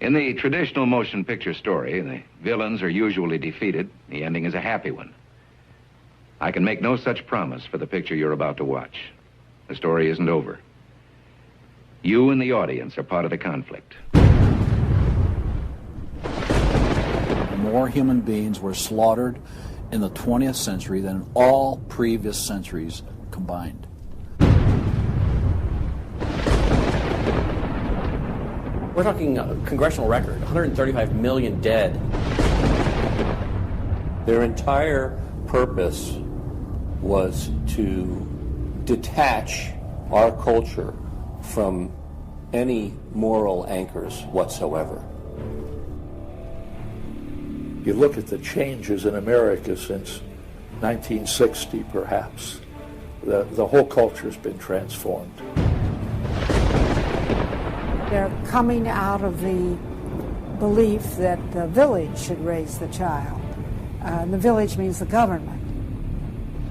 In the traditional motion picture story, the villains are usually defeated. The ending is a happy one. I can make no such promise for the picture you're about to watch. The story isn't over. You and the audience are part of the conflict. More human beings were slaughtered in the 20th century than in all previous centuries combined. We're talking a congressional record, 135 million dead. Their entire purpose was to detach our culture from any moral anchors whatsoever. You look at the changes in America since 1960, perhaps. The whole culture's been transformed. They're coming out of the belief that the village should raise the child. The village means the government.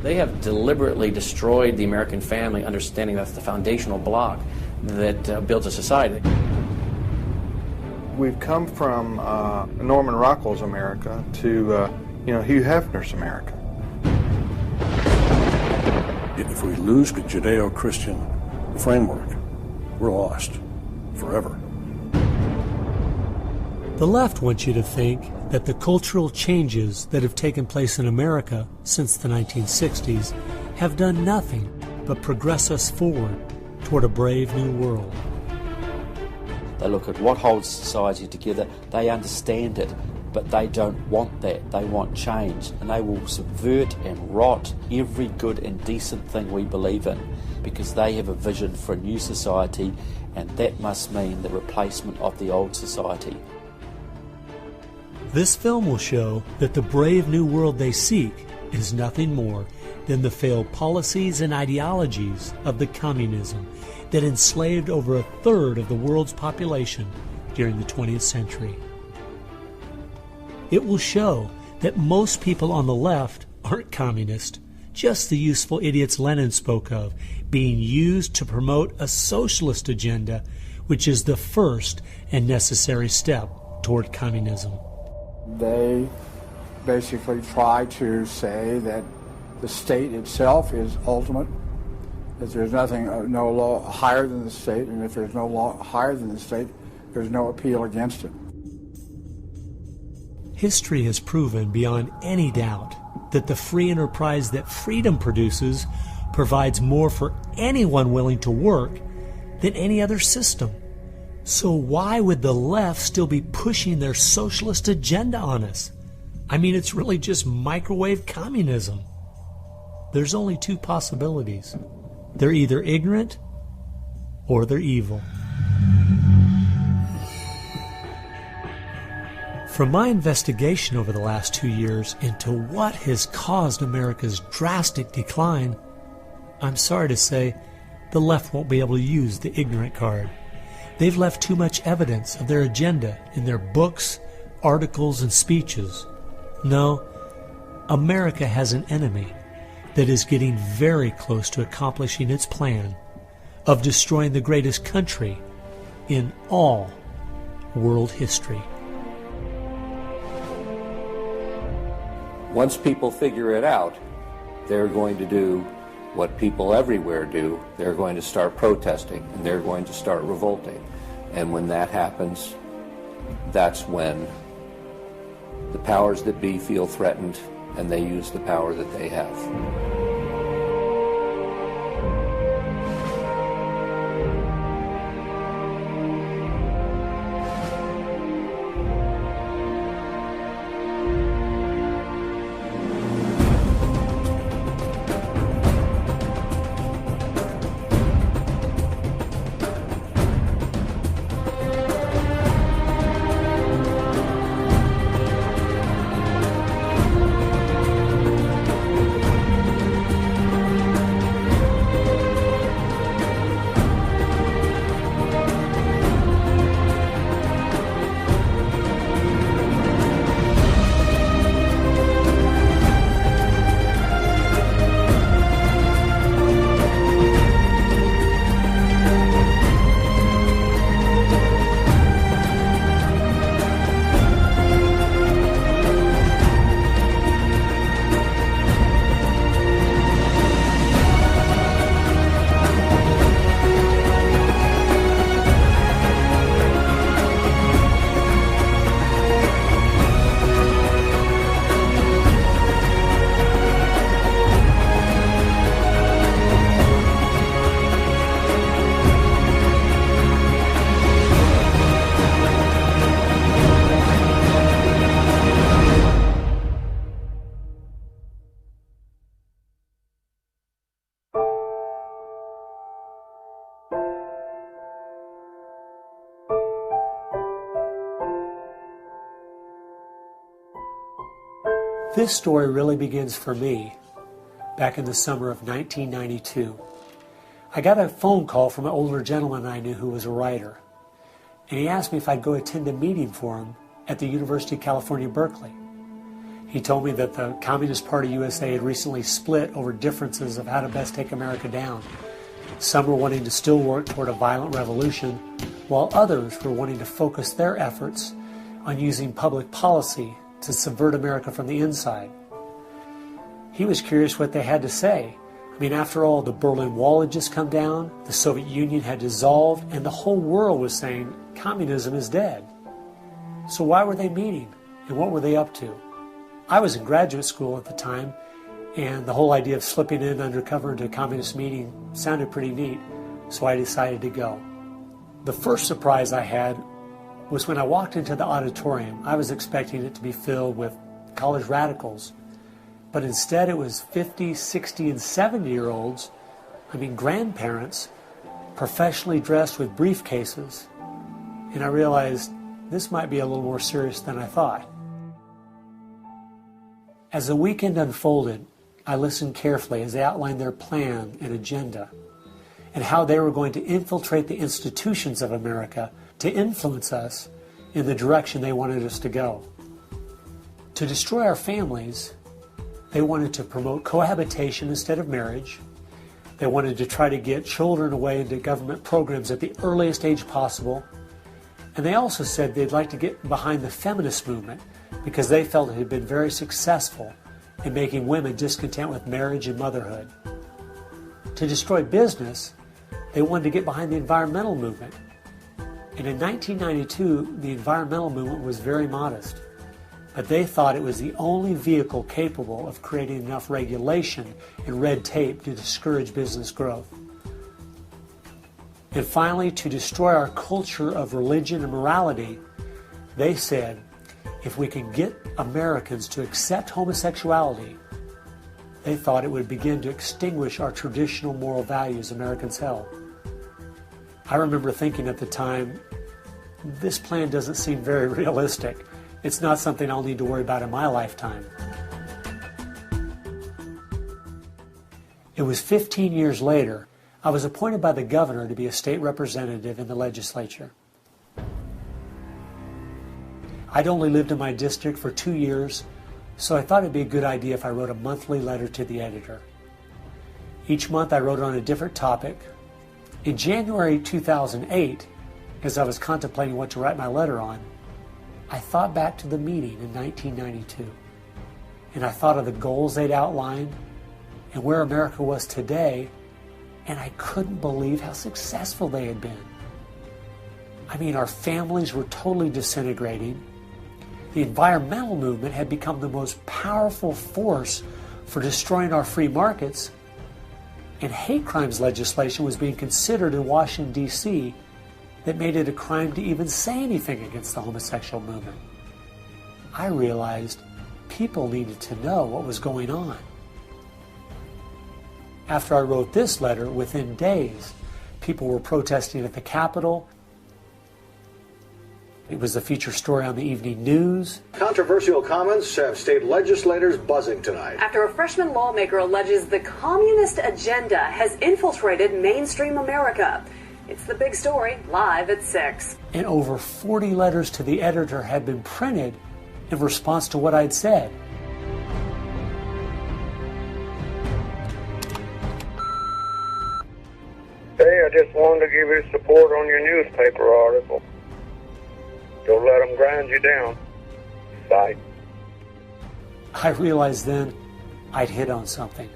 They have deliberately destroyed the American family, understanding that's the foundational block that builds a society. We've come from Norman Rockwell's America to Hugh Hefner's America. If we lose the Judeo-Christian framework, we're lost forever. The left wants you to think that the cultural changes that have taken place in America since the 1960s have done nothing but progress us forward toward a brave new world. They look at what holds society together, they understand it, but they don't want that. They want change, and they will subvert and rot every good and decent thing we believe in, because they have a vision for a new society, and that must mean the replacement of the old society. This film will show that the brave new world they seek is nothing more than the failed policies and ideologies of the communism that enslaved over a third of the world's population during the 20th century. It will show that most people on the left aren't communist, just the useful idiots Lenin spoke of, being used to promote a socialist agenda, which is the first and necessary step toward communism. They basically try to say that the state itself is ultimate, that there's nothing, no law higher than the state, and if there's no law higher than the state, there's no appeal against it. History has proven beyond any doubt that the free enterprise that freedom produces provides more for anyone willing to work than any other system. So why would the left still be pushing their socialist agenda on us? I mean, it's really just microwave communism. There's only two possibilities. They're either ignorant or they're evil. From my investigation over the last 2 years into what has caused America's drastic decline, I'm sorry to say the left won't be able to use the ignorant card. They've left too much evidence of their agenda in their books, articles, and speeches. No, America has an enemy that is getting very close to accomplishing its plan of destroying the greatest country in all world history. Once people figure it out, they're going to do what people everywhere do. They're going to start protesting, and they're going to start revolting. And when that happens, that's when the powers that be feel threatened, and they use the power that they have. This story really begins for me back in the summer of 1992. I got a phone call from an older gentleman I knew who was a writer, and he asked me if I'd go attend a meeting for him at the University of California, Berkeley. He told me that the Communist Party USA had recently split over differences of how to best take America down. Some were wanting to still work toward a violent revolution, while others were wanting to focus their efforts on using public policy to subvert America from the inside. He was curious what they had to say. I mean, after all, the Berlin Wall had just come down, the Soviet Union had dissolved, and the whole world was saying communism is dead. So why were they meeting, and what were they up to? I was in graduate school at the time, and the whole idea of slipping in undercover into a communist meeting sounded pretty neat, so I decided to go. The first surprise I had was when I walked into the auditorium. I was expecting it to be filled with college radicals, but instead it was 50, 60, and 70-year-olds, grandparents, professionally dressed with briefcases. And I realized this might be a little more serious than I thought. As the weekend unfolded, I listened carefully as they outlined their plan and agenda, and how they were going to infiltrate the institutions of America to influence us in the direction they wanted us to go. To destroy our families, they wanted to promote cohabitation instead of marriage. They wanted to try to get children away into government programs at the earliest age possible. And they also said they'd like to get behind the feminist movement because they felt it had been very successful in making women discontent with marriage and motherhood. To destroy business, they wanted to get behind the environmental movement. And in 1992, the environmental movement was very modest, but they thought it was the only vehicle capable of creating enough regulation and red tape to discourage business growth. And finally, to destroy our culture of religion and morality, they said, if we can get Americans to accept homosexuality, they thought it would begin to extinguish our traditional moral values Americans held. I remember thinking at the time, this plan doesn't seem very realistic. It's not something I'll need to worry about in my lifetime. It was 15 years later, I was appointed by the governor to be a state representative in the legislature. I'd only lived in my district for 2 years, so I thought it'd be a good idea if I wrote a monthly letter to the editor. Each month I wrote on a different topic. In January 2008, as I was contemplating what to write my letter on, I thought back to the meeting in 1992, and I thought of the goals they'd outlined and where America was today, and I couldn't believe how successful they had been. Our families were totally disintegrating. The environmental movement had become the most powerful force for destroying our free markets, and hate crimes legislation was being considered in Washington, D.C. that made it a crime to even say anything against the homosexual movement. I realized people needed to know what was going on. After I wrote this letter, within days, people were protesting at the Capitol. It was a feature story on the evening news. Controversial comments have state legislators buzzing tonight. After a freshman lawmaker alleges the communist agenda has infiltrated mainstream America. It's the big story, live at 6. And over 40 letters to the editor had been printed in response to what I'd said. Hey, I just wanted to give you support on your newspaper article. Don't let them grind you down. Bye. I realized then I'd hit on something.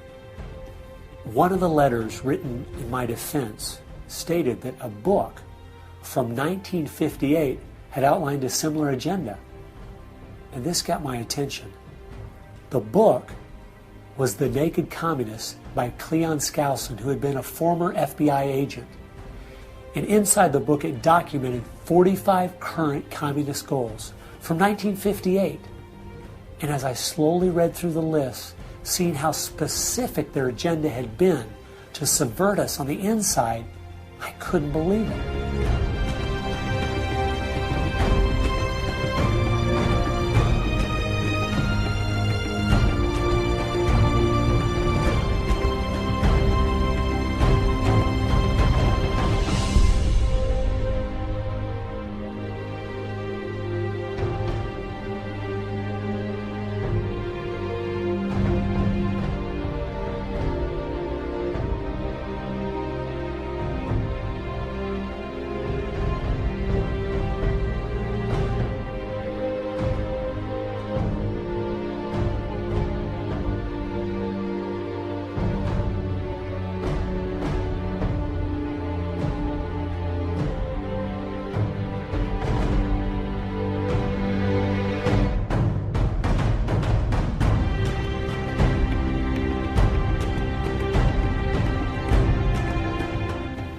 One of the letters written in my defense stated that a book from 1958 had outlined a similar agenda. And this got my attention. The book was The Naked Communist by Cleon Skousen, who had been a former FBI agent. And inside the book it documented 45 current communist goals from 1958. And as I slowly read through the list, seeing how specific their agenda had been to subvert us on the inside, I couldn't believe it.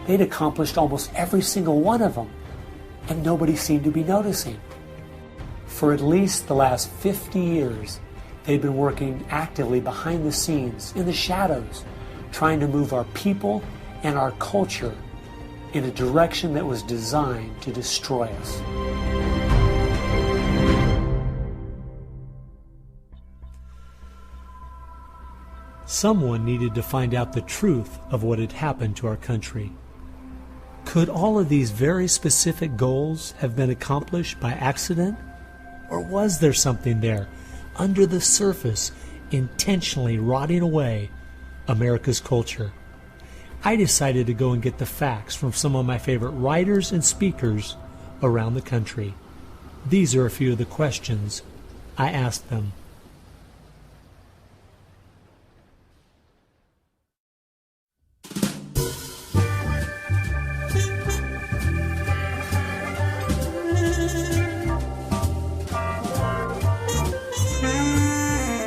They'd accomplished almost every single one of them, and nobody seemed to be noticing. For at least the last 50 years, they'd been working actively behind the scenes, in the shadows, trying to move our people and our culture in a direction that was designed to destroy us. Someone needed to find out the truth of what had happened to our country. Could all of these very specific goals have been accomplished by accident? Or was there something there, under the surface, intentionally rotting away America's culture? I decided to go and get the facts from some of my favorite writers and speakers around the country. These are a few of the questions I asked them.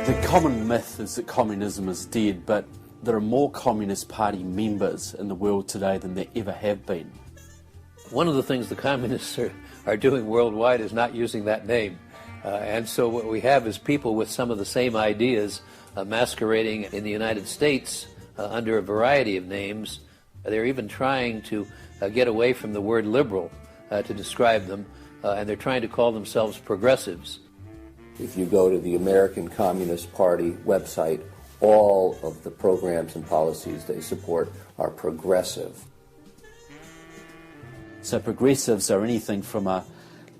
The common myth is that communism is dead, but there are more Communist Party members in the world today than there ever have been. One of the things the communists are doing worldwide is not using that name. And so what we have is people with some of the same ideas masquerading in the United States under a variety of names. They're even trying to get away from the word liberal to describe them, and they're trying to call themselves progressives. If you go to the American Communist Party website, all of the programs and policies they support are progressive. So progressives are anything from a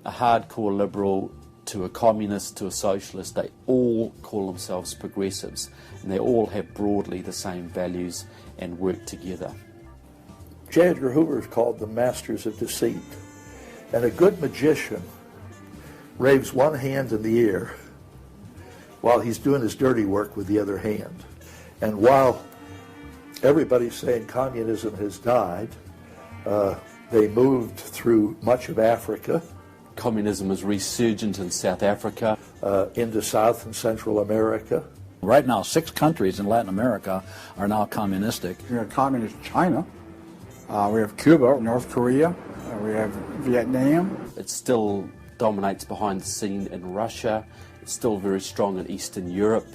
hardcore liberal to a communist to a socialist. They all call themselves progressives, and they all have broadly the same values and work together. J. Edgar Hoover is called the masters of deceit. And a good magician raves one hand in the air while he's doing his dirty work with the other hand. And while everybody's saying communism has died, they moved through much of Africa. Communism is resurgent in South Africa. Into South and Central America. Right now, 6 countries in Latin America are now communistic. We have communist China. We have Cuba, North Korea. We have Vietnam. It still dominates behind the scene in Russia. It's still very strong in Eastern Europe.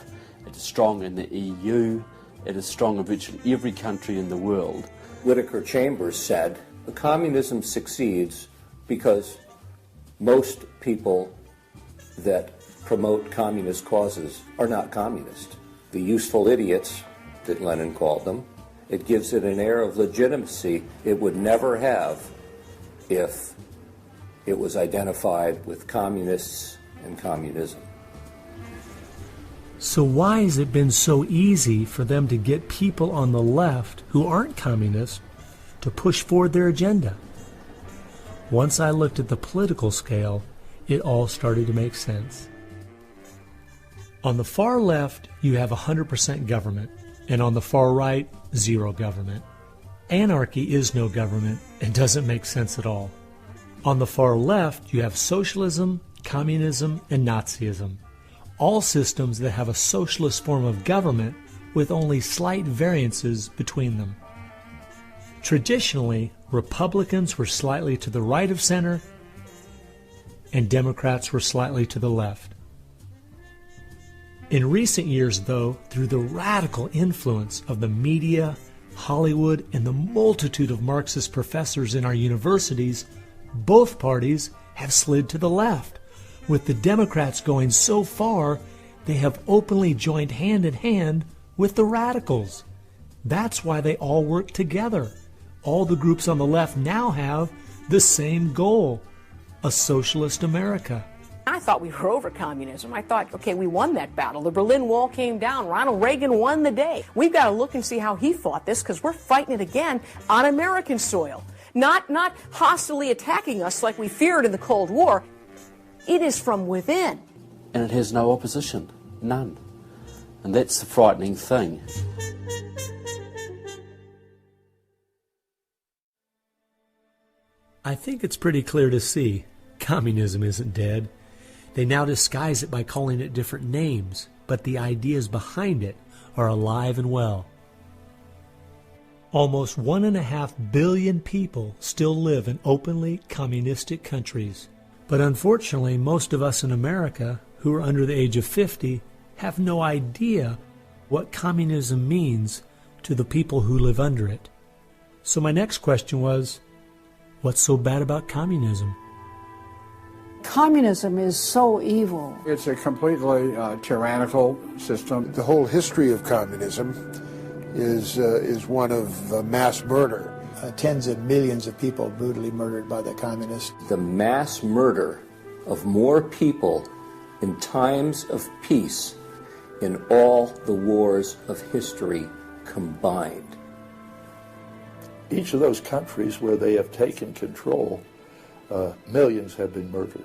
It is strong in the EU. It is strong in virtually every country in the world. Whittaker Chambers said, communism succeeds because most people that promote communist causes are not communist. The useful idiots, that Lenin called them, it gives it an air of legitimacy it would never have if it was identified with communists and communism. So why has it been so easy for them to get people on the left who aren't communists to push forward their agenda? Once I looked at the political scale, it all started to make sense. On the far left, you have 100% government, and on the far right, zero government. Anarchy is no government and doesn't make sense at all. On the far left, you have socialism, communism, and Nazism. All systems that have a socialist form of government with only slight variances between them. Traditionally, Republicans were slightly to the right of center, and Democrats were slightly to the left. In recent years, though, through the radical influence of the media, Hollywood, and the multitude of Marxist professors in our universities, both parties have slid to the left, with the Democrats going so far they have openly joined hand in hand with the radicals. That's why they all work together. All the groups on the left now have the same goal, a socialist America. I thought we were over communism. I thought, okay, we won that battle. The Berlin Wall came down. Ronald Reagan won the day. We've got to look and see how he fought this, because we're fighting it again on American soil. Not hostilely attacking us like we feared in the Cold War. It is from within. And it has no opposition. None. And that's the frightening thing. I think it's pretty clear to see communism isn't dead. They now disguise it by calling it different names, but the ideas behind it are alive and well. Almost 1.5 billion people still live in openly communistic countries. But unfortunately, most of us in America who are under the age of 50 have no idea what communism means to the people who live under it. So my next question was, what's so bad about communism? Communism is so evil. It's a completely tyrannical system. The whole history of communism is one of mass murder. Tens of millions of people brutally murdered by the communists. The mass murder of more people in times of peace in all the wars of history combined. Each of those countries where they have taken control, millions have been murdered.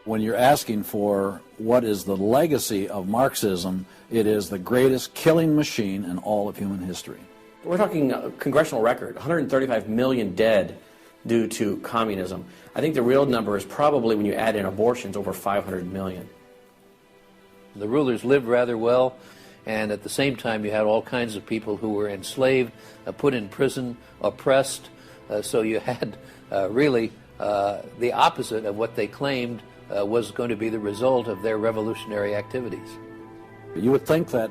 When you're asking for what is the legacy of Marxism, it is the greatest killing machine in all of human history. We're talking a congressional record, 135 million dead due to communism. I think the real number is probably, when you add in abortions, over 500 million. The rulers lived rather well, and at the same time you had all kinds of people who were enslaved, put in prison, oppressed, so you had really the opposite of what they claimed was going to be the result of their revolutionary activities. You would think that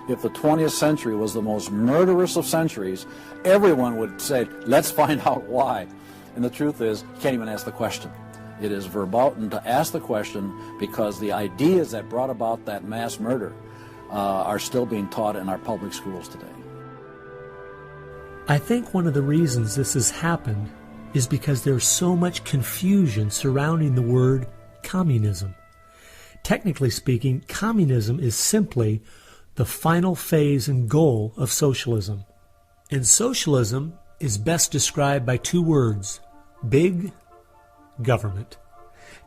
if the 20th century was the most murderous of centuries, everyone would say, let's find out why. And the truth is, you can't even ask the question. It is verboten to ask the question because the ideas that brought about that mass murder are still being taught in our public schools today. I think one of the reasons this has happened is because there's so much confusion surrounding the word communism. Technically speaking, communism is simply the final phase and goal of socialism. And socialism is best described by two words: big government.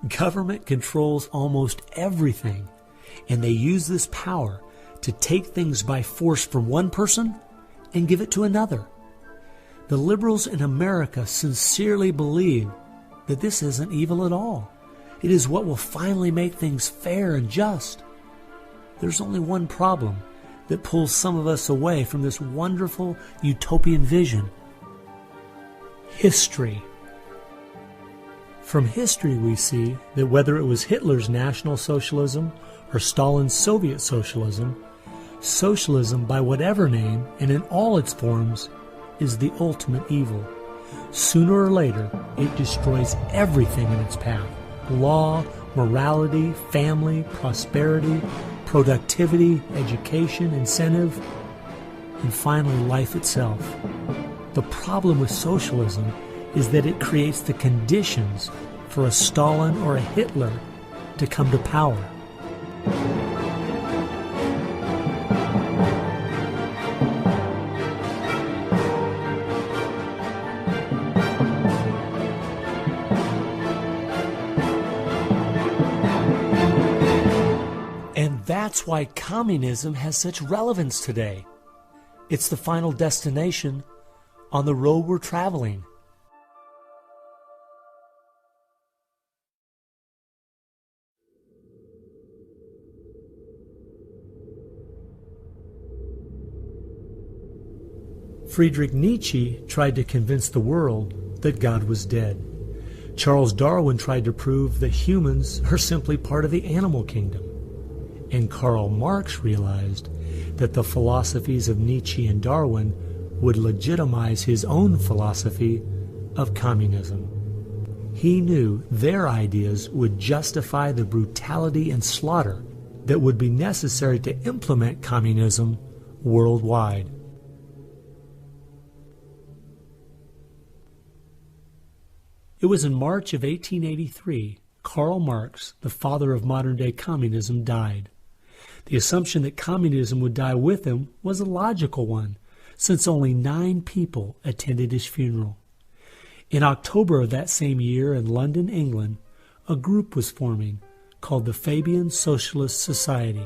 Government controls almost everything, and they use this power to take things by force from one person and give it to another. The liberals in America sincerely believe that this isn't evil at all. It is what will finally make things fair and just. There's only one problem that pulls some of us away from this wonderful utopian vision: history. From history we see that whether it was Hitler's National Socialism or Stalin's Soviet Socialism, socialism by whatever name and in all its forms is the ultimate evil. Sooner or later, it destroys everything in its path: law, morality, family, prosperity, productivity, education, incentive, and finally life itself. The problem with socialism is that it creates the conditions for a Stalin or a Hitler to come to power. And that's why communism has such relevance today. It's the final destination on the road we're traveling. Friedrich Nietzsche tried to convince the world that God was dead. Charles Darwin tried to prove that humans are simply part of the animal kingdom. And Karl Marx realized that the philosophies of Nietzsche and Darwin would legitimize his own philosophy of communism. He knew their ideas would justify the brutality and slaughter that would be necessary to implement communism worldwide. It was in March of 1883, Karl Marx, the father of modern-day communism, died. The assumption that communism would die with him was a logical one, since only 9 people attended his funeral. In October of that same year in London, England, a group was forming called the Fabian Socialist Society.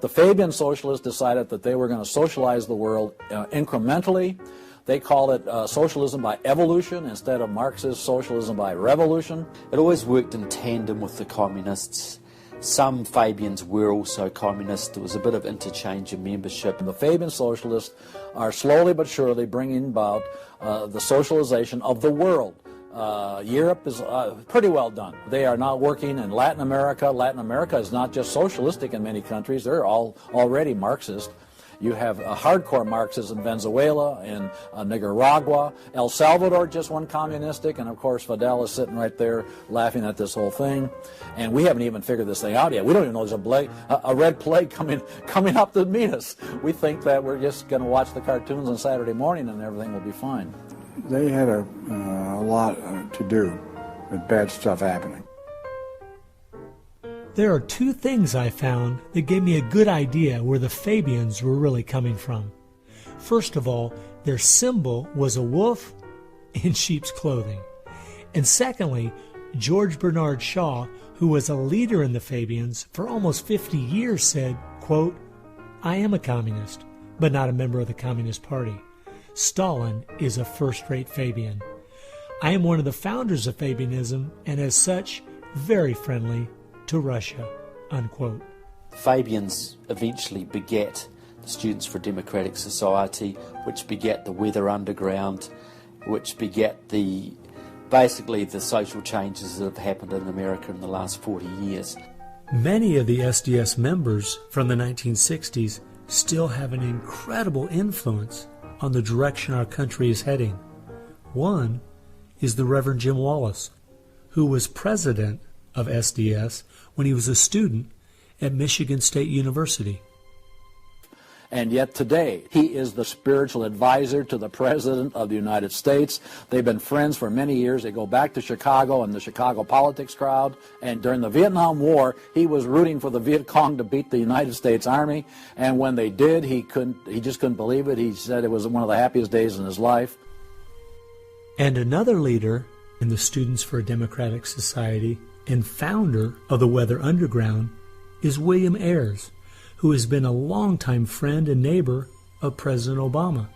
The Fabian Socialists decided that they were going to socialize the world incrementally. They called it socialism by evolution instead of Marxist socialism by revolution. It always worked in tandem with the communists. Some Fabians were also communist. There was a bit of interchange in membership. The Fabian socialists are slowly but surely bringing about the socialization of the world. Europe is pretty well done. They are now working in Latin America. Latin America is not just socialistic in many countries. They're all already Marxist. You have hardcore Marxists in Venezuela, in Nicaragua. El Salvador just went communistic, and of course Fidel is sitting right there laughing at this whole thing. And we haven't even figured this thing out yet. We don't even know there's a red plague coming up to meet us. We think that we're just going to watch the cartoons on Saturday morning and everything will be fine. They had a lot to do with bad stuff happening. There are two things I found that gave me a good idea where the Fabians were really coming from. First of all, their symbol was a wolf in sheep's clothing. And secondly, George Bernard Shaw, who was a leader in the Fabians for almost 50 years, said, quote, "I am a communist, but not a member of the Communist Party. Stalin is a first-rate Fabian. I am one of the founders of Fabianism, and as such, very friendly to Russia," unquote. Fabians eventually beget the Students for a Democratic Society, which beget the Weather Underground, which beget basically the social changes that have happened in America in the last 40 years. Many of the SDS members from the 1960s still have an incredible influence on the direction our country is heading. One is the Reverend Jim Wallace, who was president of SDS when he was a student at Michigan State University. And yet today, he is the spiritual advisor to the President of the United States. They've been friends for many years. They go back to Chicago and the Chicago politics crowd. And during the Vietnam War, he was rooting for the Viet Cong to beat the United States Army. And when they did, he just couldn't believe it. He said it was one of the happiest days in his life. And another leader in the Students for a Democratic Society and founder of the Weather Underground is William Ayers, who has been a longtime friend and neighbor of President Obama.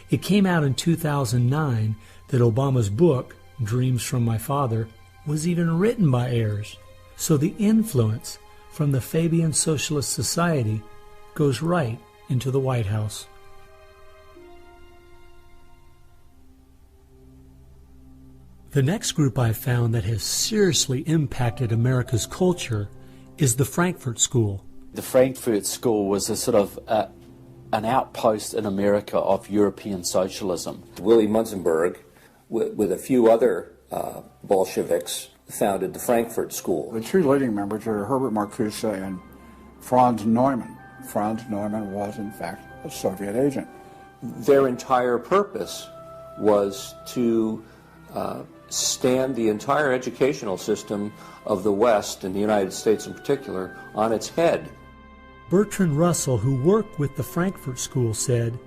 It came out in 2009 that Obama's book, Dreams from My Father, was even written by Ayers. So the influence from the Fabian Socialist Society goes right into the White House. The next group I found that has seriously impacted America's culture is the Frankfurt School. The Frankfurt School was a sort of an outpost in America of European socialism. Willy Munzenberg, with a few other Bolsheviks, founded the Frankfurt School. The two leading members are Herbert Marcuse and Franz Neumann. Franz Neumann was, in fact, a Soviet agent. Their entire purpose was to stand the entire educational system of the West, and the United States in particular, on its head. Bertrand Russell, who worked with the Frankfurt School, said,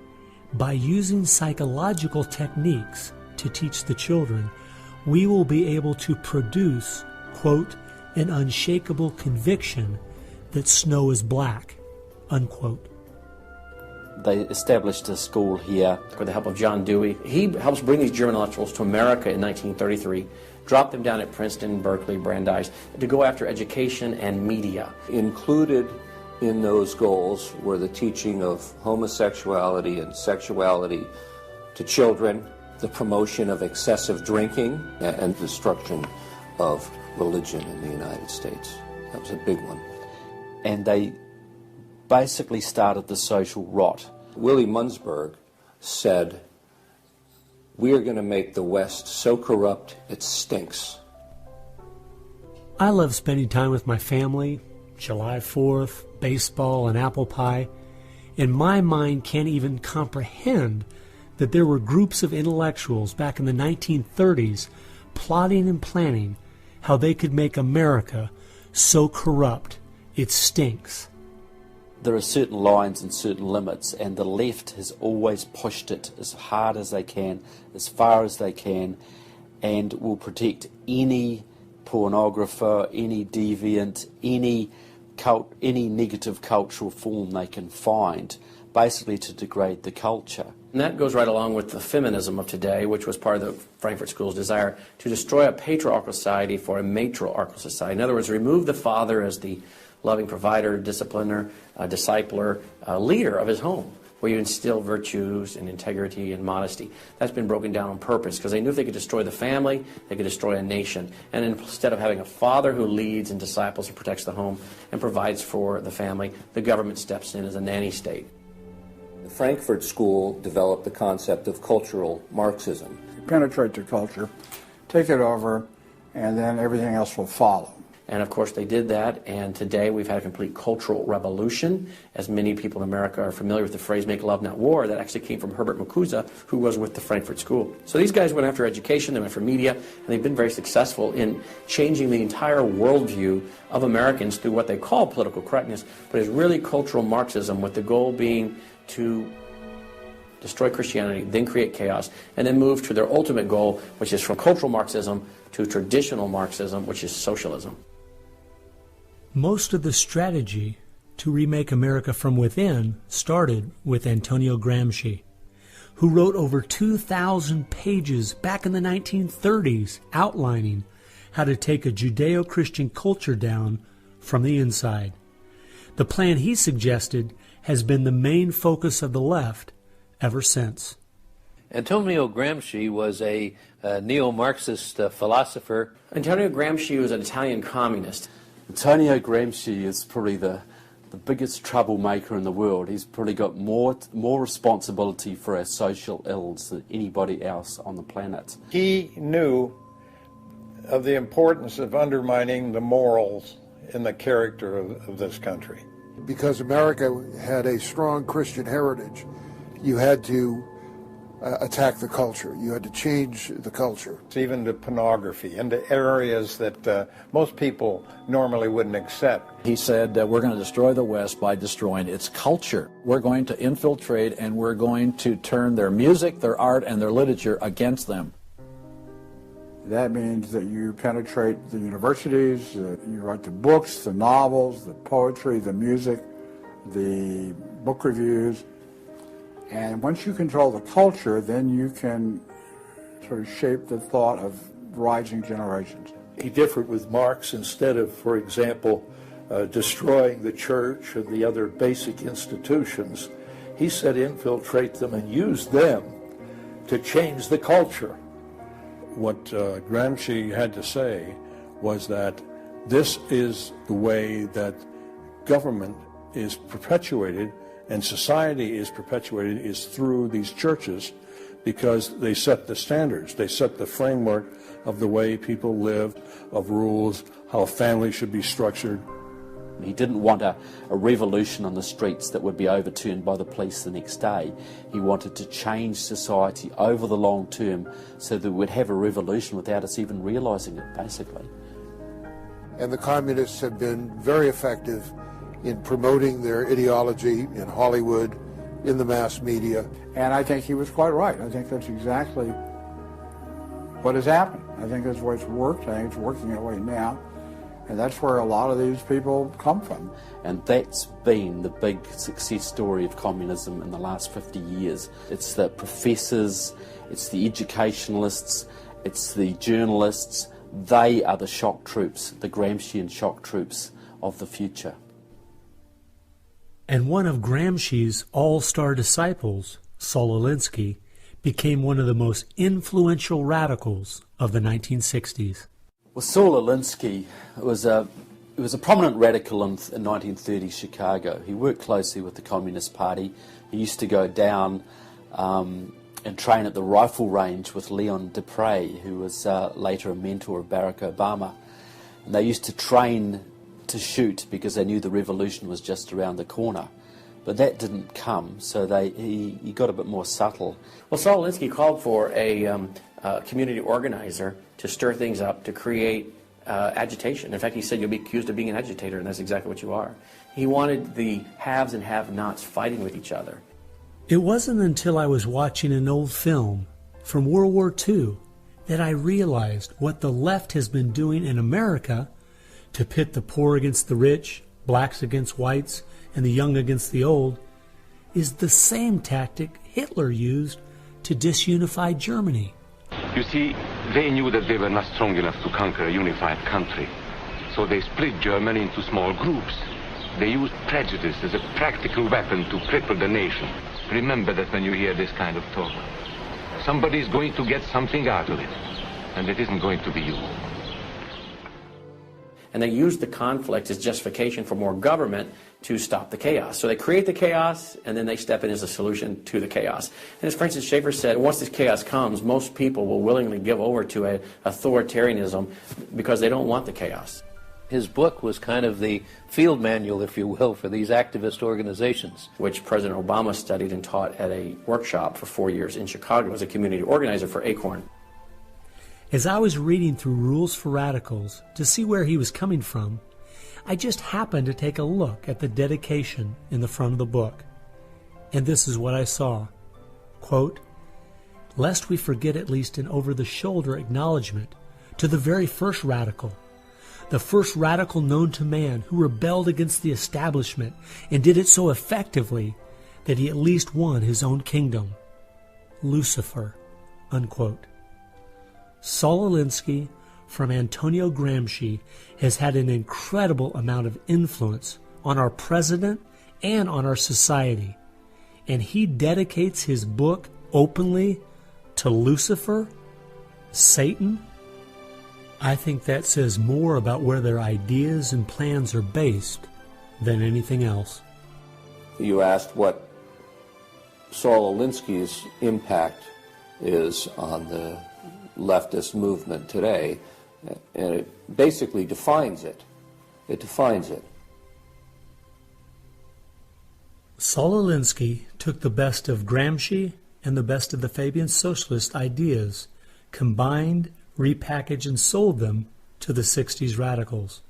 "By using psychological techniques to teach the children, we will be able to produce, quote, an unshakable conviction that snow is black," unquote. They established a school here. With the help of John Dewey. He helps bring these German intellectuals to America in 1933, drop them down at Princeton, Berkeley, Brandeis, to go after education and media. Included in those goals were the teaching of homosexuality and sexuality to children, the promotion of excessive drinking, and destruction of religion in the United States. That was a big one. And they basically started the social rot. Willy Munzenberg said, "We are going to make the West so corrupt it stinks." I love spending time with my family, July 4th, baseball, and apple pie, and my mind can't even comprehend that there were groups of intellectuals back in the 1930s plotting and planning how they could make America so corrupt it stinks. There are certain lines and certain limits, and the left has always pushed it as hard as they can, as far as they can, and will protect any pornographer, any deviant, any negative cultural form they can find, basically to degrade the culture. And that goes right along with the feminism of today, which was part of the Frankfurt School's desire to destroy a patriarchal society for a matriarchal society. In other words, remove the father as the loving provider, discipliner, discipler, leader of his home, where you instill virtues and integrity and modesty. That's been broken down on purpose because they knew if they could destroy the family, they could destroy a nation. And instead of having a father who leads and disciples and protects the home and provides for the family, the government steps in as a nanny state. The Frankfurt School developed the concept of cultural Marxism. Penetrate the culture, take it over, and then everything else will follow. And of course they did that, and today we've had a complete cultural revolution. As many people in America are familiar with the phrase "make love, not war," that actually came from Herbert Marcuse, who was with the Frankfurt School. So these guys went after education, they went for media, and they've been very successful in changing the entire worldview of Americans through what they call political correctness, but it's really cultural Marxism, with the goal being to destroy Christianity, then create chaos, and then move to their ultimate goal, which is from cultural Marxism to traditional Marxism, which is socialism. Most of the strategy to remake America from within started with Antonio Gramsci, who wrote over 2,000 pages back in the 1930s outlining how to take a Judeo-Christian culture down from the inside. The plan he suggested has been the main focus of the left ever since. Antonio Gramsci was a neo-Marxist philosopher. Antonio Gramsci was an Italian communist. Antonio Gramsci is probably the biggest troublemaker in the world. He's probably got more responsibility for our social ills than anybody else on the planet. He knew of the importance of undermining the morals and the character of this country. Because America had a strong Christian heritage, you had to attack the culture. You had to change the culture. Even to pornography, into areas that most people normally wouldn't accept. He said that we're going to destroy the West by destroying its culture. We're going to infiltrate and we're going to turn their music, their art, and their literature against them. That means that you penetrate the universities, you write the books, the novels, the poetry, the music, the book reviews. And once you control the culture, then you can sort of shape the thought of rising generations. He differed with Marx. Instead of, for example, destroying the church and the other basic institutions, he said infiltrate them and use them to change the culture. What Gramsci had to say was that this is the way that government is perpetuated and society is perpetuated is through these churches, because they set the standards, they set the framework of the way people live, of rules, how a family should be structured. He didn't want a revolution on the streets that would be overturned by the police the next day. He wanted to change society over the long term so that we'd have a revolution without us even realizing it, basically. And the communists have been very effective in promoting their ideology in Hollywood, in the mass media. And I think he was quite right. I think that's exactly what has happened. I think that's the way it's worked. I think it's working that way now. And that's where a lot of these people come from. And that's been the big success story of communism in the last 50 years. It's the professors, it's the educationalists, it's the journalists. They are the shock troops, the Gramscian shock troops of the future. And one of Gramsci's all-star disciples, Saul Alinsky, became one of the most influential radicals of the 1960s. Well, Saul Alinsky was a prominent radical in 1930 Chicago. He worked closely with the Communist Party. He used to go down and train at the rifle range with Leon Dupre, who was later a mentor of Barack Obama. And they used to train to shoot because they knew the revolution was just around the corner. But that didn't come, so he got a bit more subtle. Well, Saul Alinsky called for a community organizer to stir things up, to create agitation. In fact, he said you'll be accused of being an agitator, and that's exactly what you are. He wanted the haves and have-nots fighting with each other. It wasn't until I was watching an old film from World War II that I realized what the left has been doing in America to pit the poor against the rich, blacks against whites, and the young against the old, is the same tactic Hitler used to disunify Germany. You see, they knew that they were not strong enough to conquer a unified country. So they split Germany into small groups. They used prejudice as a practical weapon to cripple the nation. Remember that when you hear this kind of talk. Somebody's going to get something out of it, and it isn't going to be you. And they use the conflict as justification for more government to stop the chaos. So they create the chaos, and then they step in as a solution to the chaos. And as Francis Schaeffer said, once this chaos comes, most people will willingly give over to an authoritarianism because they don't want the chaos. His book was kind of the field manual, if you will, for these activist organizations. Which President Obama studied and taught at a workshop for 4 years in Chicago as a community organizer for ACORN. As I was reading through Rules for Radicals to see where he was coming from, I just happened to take a look at the dedication in the front of the book. And this is what I saw. Quote, "Lest we forget at least an over-the-shoulder acknowledgement to the very first radical, the first radical known to man who rebelled against the establishment and did it so effectively that he at least won his own kingdom. Lucifer." Unquote. Saul Alinsky from Antonio Gramsci has had an incredible amount of influence on our president and on our society, and he dedicates his book openly to Lucifer, Satan. I think that says more about where their ideas and plans are based than anything else. You asked what Saul Alinsky's impact is on the leftist movement today, and it basically defines it. It defines it. Saul Alinsky took the best of Gramsci and the best of the Fabian socialist ideas, combined, repackaged, and sold them to the 60s radicals.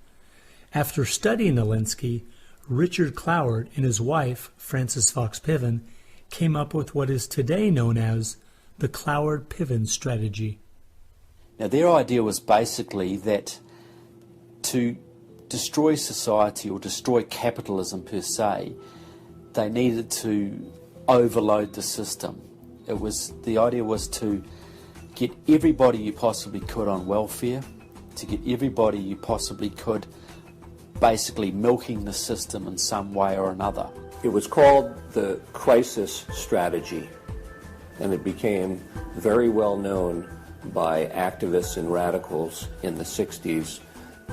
After studying Alinsky, Richard Cloward and his wife, Frances Fox Piven, came up with what is today known as the Cloward-Piven strategy. Now, their idea was basically that to destroy society or destroy capitalism per se, they needed to overload the system. The idea was to get everybody you possibly could on welfare, to get everybody you possibly could basically milking the system in some way or another. It was called the crisis strategy, and it became very well known by activists and radicals in the 60s.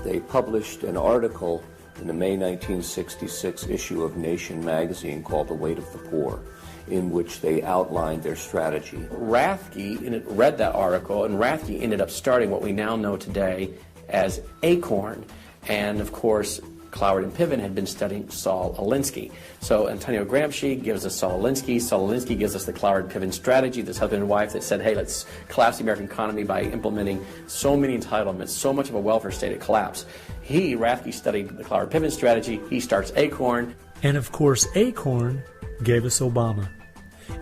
They published an article in the May 1966 issue of Nation magazine called The Weight of the Poor, in which they outlined their strategy. Rathke read that article, and Rathke ended up starting what we now know today as ACORN. And of course, Cloward and Piven had been studying Saul Alinsky. So Antonio Gramsci gives us Saul Alinsky. Saul Alinsky gives us the Cloward-Piven strategy, this husband and wife that said, hey, let's collapse the American economy by implementing so many entitlements, so much of a welfare state at collapse. Rathke studied the Cloward-Piven strategy. He starts ACORN. And of course, ACORN gave us Obama.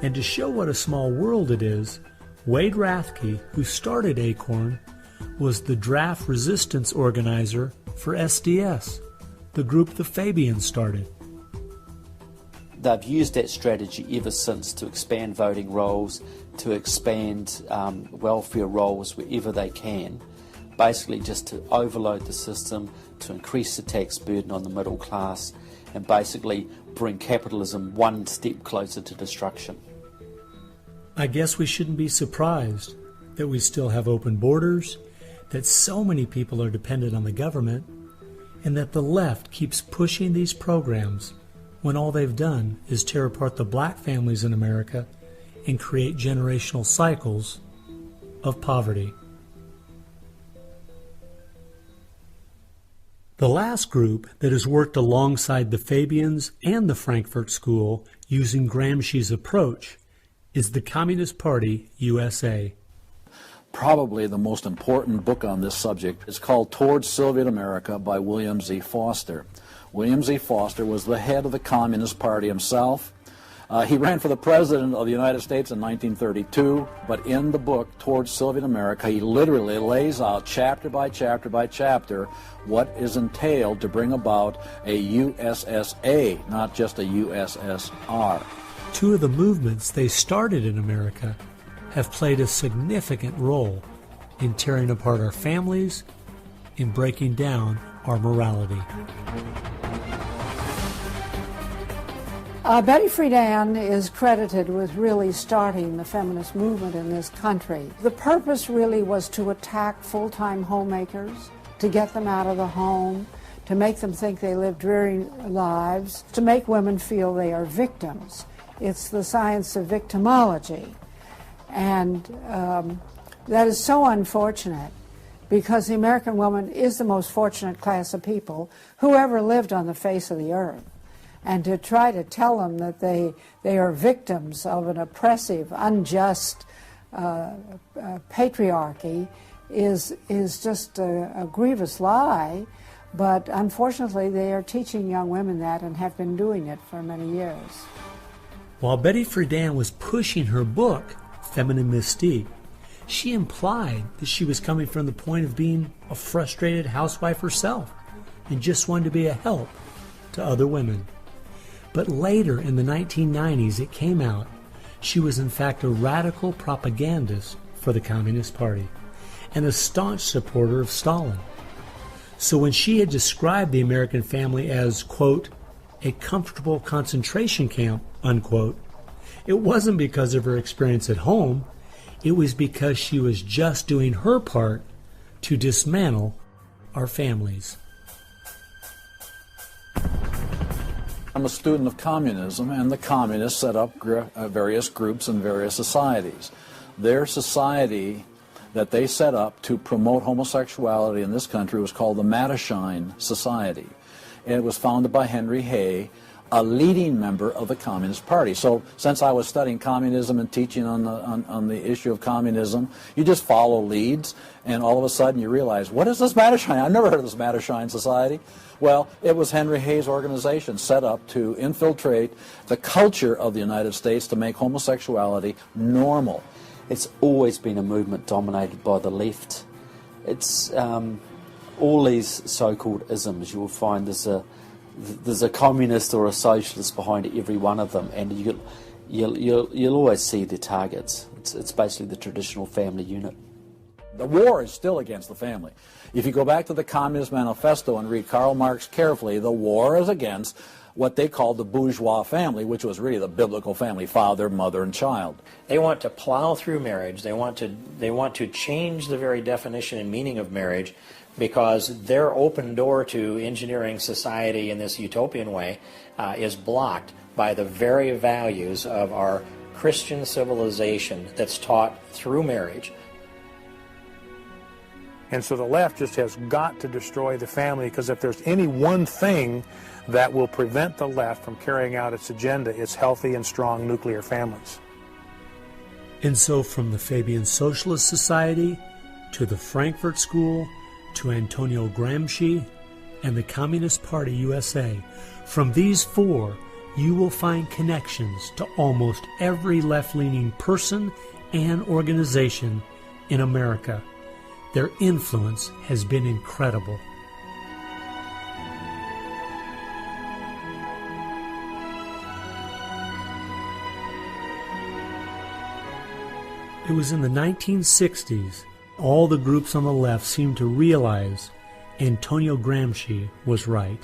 And to show what a small world it is, Wade Rathke, who started ACORN, was the draft resistance organizer for SDS, the group the Fabians started. They've used that strategy ever since to expand voting rolls, to expand welfare rolls wherever they can, basically just to overload the system, to increase the tax burden on the middle class, and basically bring capitalism one step closer to destruction. I guess we shouldn't be surprised that we still have open borders, that so many people are dependent on the government, and that the left keeps pushing these programs when all they've done is tear apart the black families in America and create generational cycles of poverty. The last group that has worked alongside the Fabians and the Frankfurt School using Gramsci's approach is the Communist Party USA. Probably the most important book on this subject is called Towards Soviet America by William Z. Foster. William Z. Foster was the head of the Communist Party himself. He ran for the President of the United States in 1932, but in the book Towards Soviet America, he literally lays out chapter by chapter by chapter what is entailed to bring about a USSA, not just a USSR. Two of the movements they started in America have played a significant role in tearing apart our families, in breaking down our morality. Betty Friedan is credited with really starting the feminist movement in this country. The purpose really was to attack full-time homemakers, to get them out of the home, to make them think they live dreary lives, to make women feel they are victims. It's the science of victimology. And that is so unfortunate, because the American woman is the most fortunate class of people who ever lived on the face of the earth. And to try to tell them that they are victims of an oppressive, unjust patriarchy is just a grievous lie. But unfortunately, they are teaching young women that and have been doing it for many years. While Betty Friedan was pushing her book, Feminine Mystique, she implied that she was coming from the point of being a frustrated housewife herself and just wanted to be a help to other women. But later in the 1990s, it came out she was in fact a radical propagandist for the Communist Party and a staunch supporter of Stalin. So when she had described the American family as, quote, a comfortable concentration camp, unquote, it wasn't because of her experience at home. It was because she was just doing her part to dismantle our families. I'm a student of communism, and the communists set up various groups and various societies. Their society that they set up to promote homosexuality in this country was called the Mattachine Society. And it was founded by Henry Hay, a leading member of the Communist Party. So since I was studying communism and teaching on the issue of communism, you just follow leads, and all of a sudden you realize, what is this Mattachine? I've never heard of this Mattachine Society. Well, it was Henry Hay's organization set up to infiltrate the culture of the United States to make homosexuality normal. It's always been a movement dominated by the left. It's all these so-called isms. You will find there's a communist or a socialist behind every one of them, and you'll always see their targets. It's basically the traditional family unit. The war is still against the family. If you go back to the Communist Manifesto and read Karl Marx carefully, the war is against what they called the bourgeois family, which was really the biblical family, father, mother, and child. They want to plow through marriage. They want to change the very definition and meaning of marriage, because their open door to engineering society in this utopian way is blocked by the very values of our Christian civilization that's taught through marriage. And so the left just has got to destroy the family, because if there's any one thing that will prevent the left from carrying out its agenda, it's healthy and strong nuclear families. And so from the Fabian Socialist Society to the Frankfurt School to Antonio Gramsci and the Communist Party USA, from these four you will find connections to almost every left-leaning person and organization in America. Their influence has been incredible. It was in the 1960s all the groups on the left seemed to realize Antonio Gramsci was right.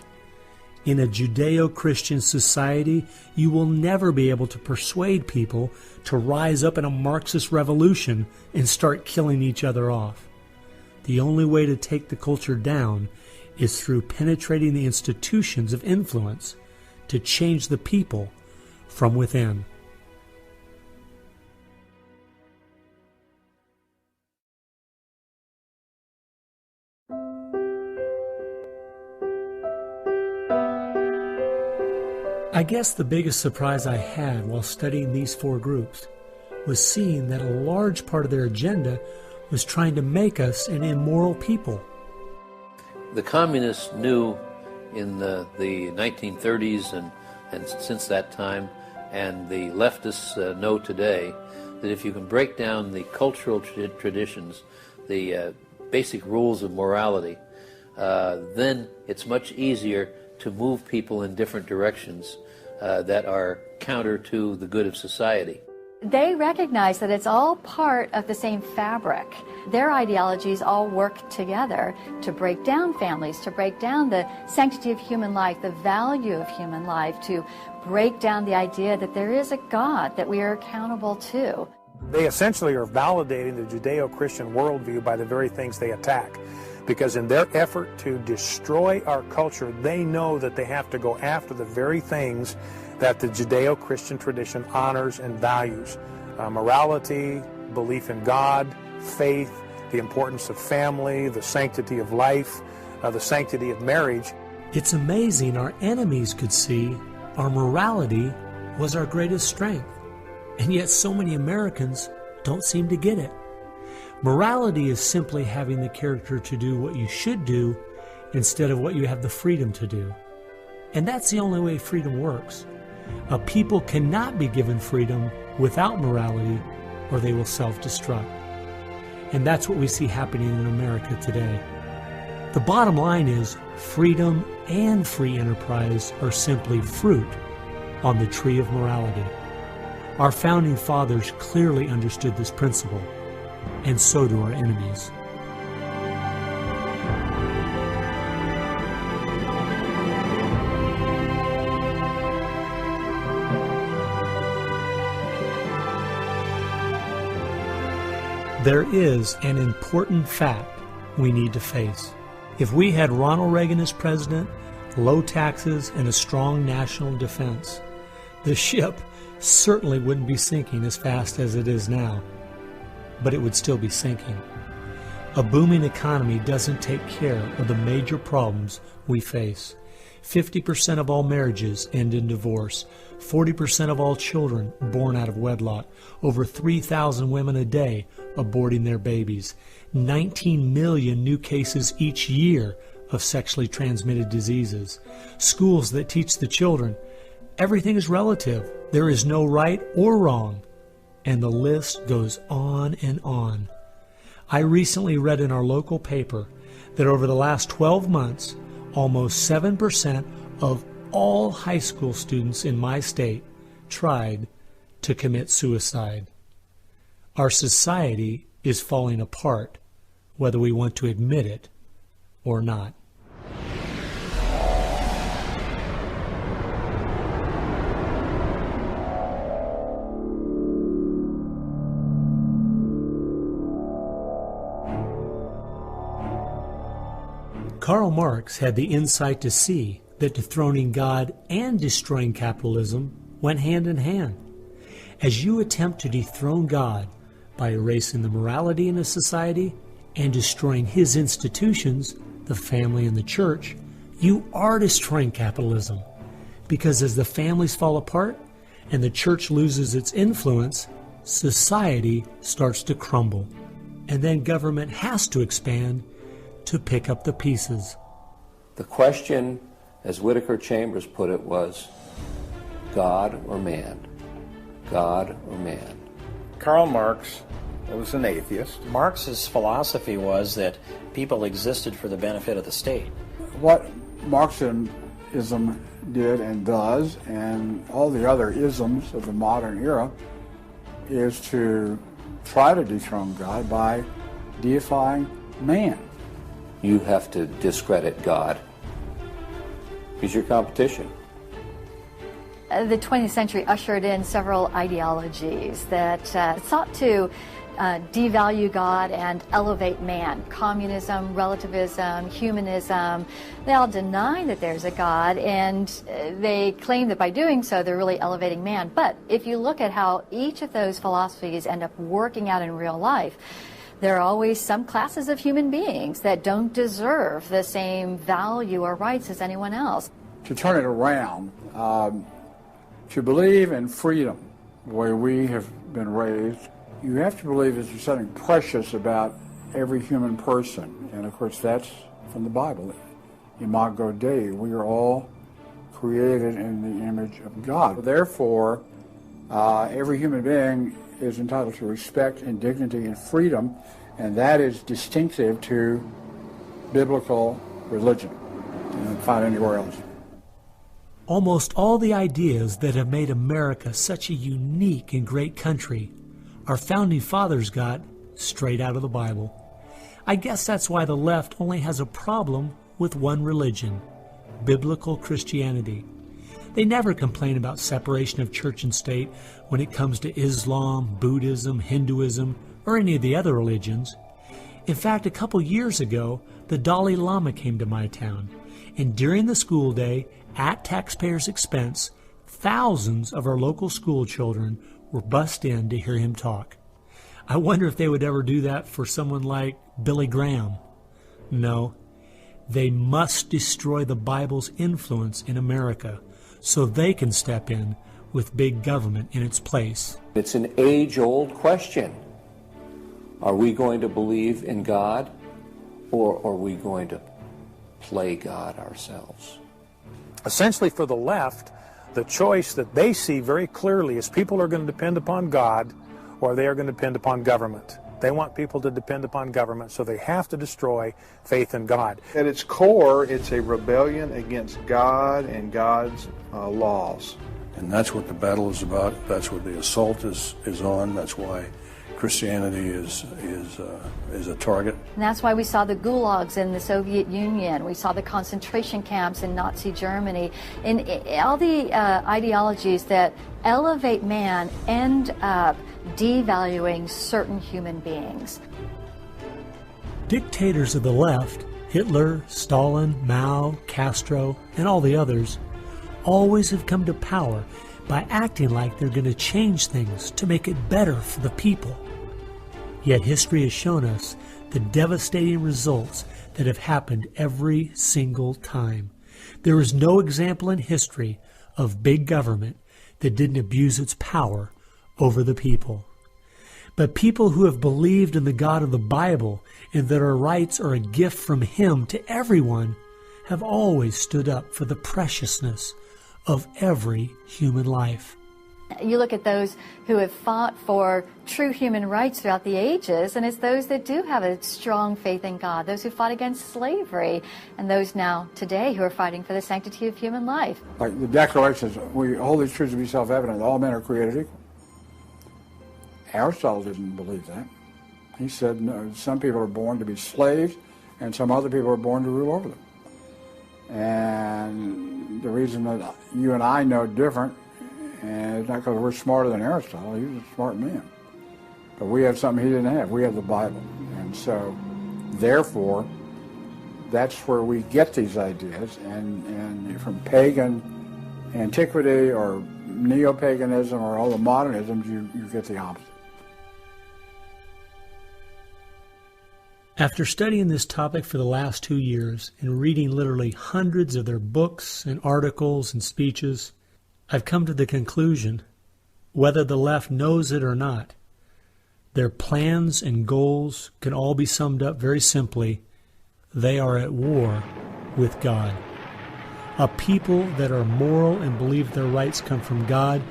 In a Judeo-Christian society, you will never be able to persuade people to rise up in a Marxist revolution and start killing each other off. The only way to take the culture down is through penetrating the institutions of influence to change the people from within. I guess the biggest surprise I had while studying these four groups was seeing that a large part of their agenda was trying to make us an immoral people. The communists knew in the 1930s and since that time, and the leftists know today, that if you can break down the cultural traditions, the basic rules of morality, then it's much easier to move people in different directions that are counter to the good of society. They recognize that it's all part of the same fabric. Their ideologies all work together to break down families, to break down the sanctity of human life, the value of human life, to break down the idea that there is a God that we are accountable to. They essentially are validating the Judeo-Christian worldview by the very things they attack. Because in their effort to destroy our culture, they know that they have to go after the very things that the Judeo-Christian tradition honors and values. Morality, belief in God, faith, the importance of family, the sanctity of life, the sanctity of marriage. It's amazing our enemies could see our morality was our greatest strength, and yet so many Americans don't seem to get it. Morality is simply having the character to do what you should do instead of what you have the freedom to do. And that's the only way freedom works. A people cannot be given freedom without morality, or they will self-destruct. And that's what we see happening in America today. The bottom line is freedom and free enterprise are simply fruit on the tree of morality. Our founding fathers clearly understood this principle, and so do our enemies. There is an important fact we need to face. If we had Ronald Reagan as president, low taxes, and a strong national defense, the ship certainly wouldn't be sinking as fast as it is now, but it would still be sinking. A booming economy doesn't take care of the major problems we face. 50% of all marriages end in divorce. 40% of all children born out of wedlock. Over 3,000 women a day aborting their babies. 19 million new cases each year of sexually transmitted diseases. Schools that teach the children everything is relative. There is no right or wrong. And the list goes on and on. I recently read in our local paper that over the last 12 months, almost 7% of all high school students in my state tried to commit suicide. Our society is falling apart, whether we want to admit it or not. Karl Marx had the insight to see that dethroning God and destroying capitalism went hand in hand. As you attempt to dethrone God by erasing the morality in a society and destroying his institutions, the family and the church, you are destroying capitalism. Because as the families fall apart and the church loses its influence, society starts to crumble. And then government has to expand to pick up the pieces. The question, as Whittaker Chambers put it, was God or man? God or man? Karl Marx was an atheist. Marx's philosophy was that people existed for the benefit of the state. What Marxism did and does, and all the other isms of the modern era, is to try to dethrone God by deifying man. You have to discredit God. He's your competition. The 20th century ushered in several ideologies that sought to devalue God and elevate man. Communism, relativism, humanism, they all deny that there's a God, and they claim that by doing so they're really elevating man. But if you look at how each of those philosophies end up working out in real life, there are always some classes of human beings that don't deserve the same value or rights as anyone else. To turn it around, to believe in freedom, the way we have been raised, you have to believe that there's something precious about every human person. And of course that's from the Bible. Imago Dei, we are all created in the image of God. Therefore, every human being is entitled to respect and dignity and freedom, and that is distinctive to biblical religion. You don't find it anywhere else. Almost all the ideas that have made America such a unique and great country our founding fathers got straight out of the Bible. I guess that's why the left only has a problem with one religion, biblical Christianity. They never complain about separation of church and state when it comes to Islam, Buddhism, Hinduism, or any of the other religions. In fact, a couple years ago, the Dalai Lama came to my town, and during the school day, at taxpayers' expense, thousands of our local school children were bussed in to hear him talk. I wonder if they would ever do that for someone like Billy Graham. No, they must destroy the Bible's influence in America so they can step in with big government in its place. It's an age-old question. Are we going to believe in God, or are we going to play God ourselves? Essentially, for the left, the choice that they see very clearly is people are going to depend upon God or they are going to depend upon government. They want people to depend upon government, so they have to destroy faith in God. At its core, it's a rebellion against God and God's laws. And that's what the battle is about. That's what the assault is on. That's why Christianity is a target. And that's why we saw the gulags in the Soviet Union. We saw the concentration camps in Nazi Germany. And all the ideologies that elevate man end up devaluing certain human beings. Dictators of the left, Hitler, Stalin, Mao, Castro, and all the others, always have come to power by acting like they're going to change things to make it better for the people. Yet history has shown us the devastating results that have happened every single time. There is no example in history of big government that didn't abuse its power over the people. But people who have believed in the God of the Bible and that our rights are a gift from Him to everyone have always stood up for the preciousness of every human life. You look at those who have fought for true human rights throughout the ages, and it's those that do have a strong faith in God, those who fought against slavery, and those now today who are fighting for the sanctity of human life. Like the Declaration says, we hold these truths to be self-evident, all men are created equal. Aristotle didn't believe that. He said, no, some people are born to be slaves, and some other people are born to rule over them. And the reason that you and I know different, and it's not because we're smarter than Aristotle, he was a smart man. But we have something he didn't have. We have the Bible. And so, therefore, that's where we get these ideas. And from pagan antiquity or neo-paganism or all the modernisms, you get the opposite. After studying this topic for the last 2 years and reading literally hundreds of their books and articles and speeches, I've come to the conclusion, whether the left knows it or not, their plans and goals can all be summed up very simply. They are at war with God. A people that are moral and believe their rights come from God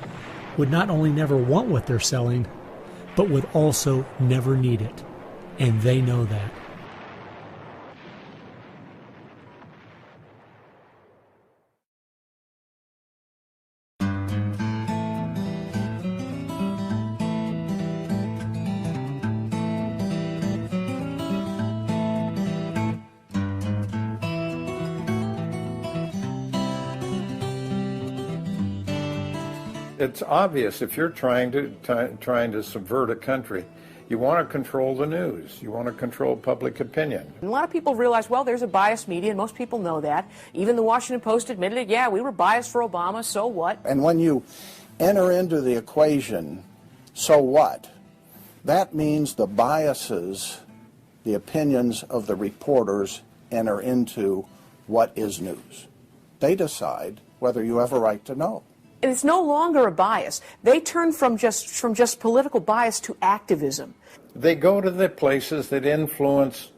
would not only never want what they're selling, but would also never need it. And they know that. It's obvious if you're trying to subvert a country, you want to control the news. You want to control public opinion. A lot of people realize, well, there's a biased media, and most people know that. Even the Washington Post admitted it. Yeah, we were biased for Obama, so what? And when you enter into the equation, so what? That means the biases, the opinions of the reporters enter into what is news. They decide whether you have a right to know. And it's no longer a bias. They turn from just political bias to activism. They go to the places that influence,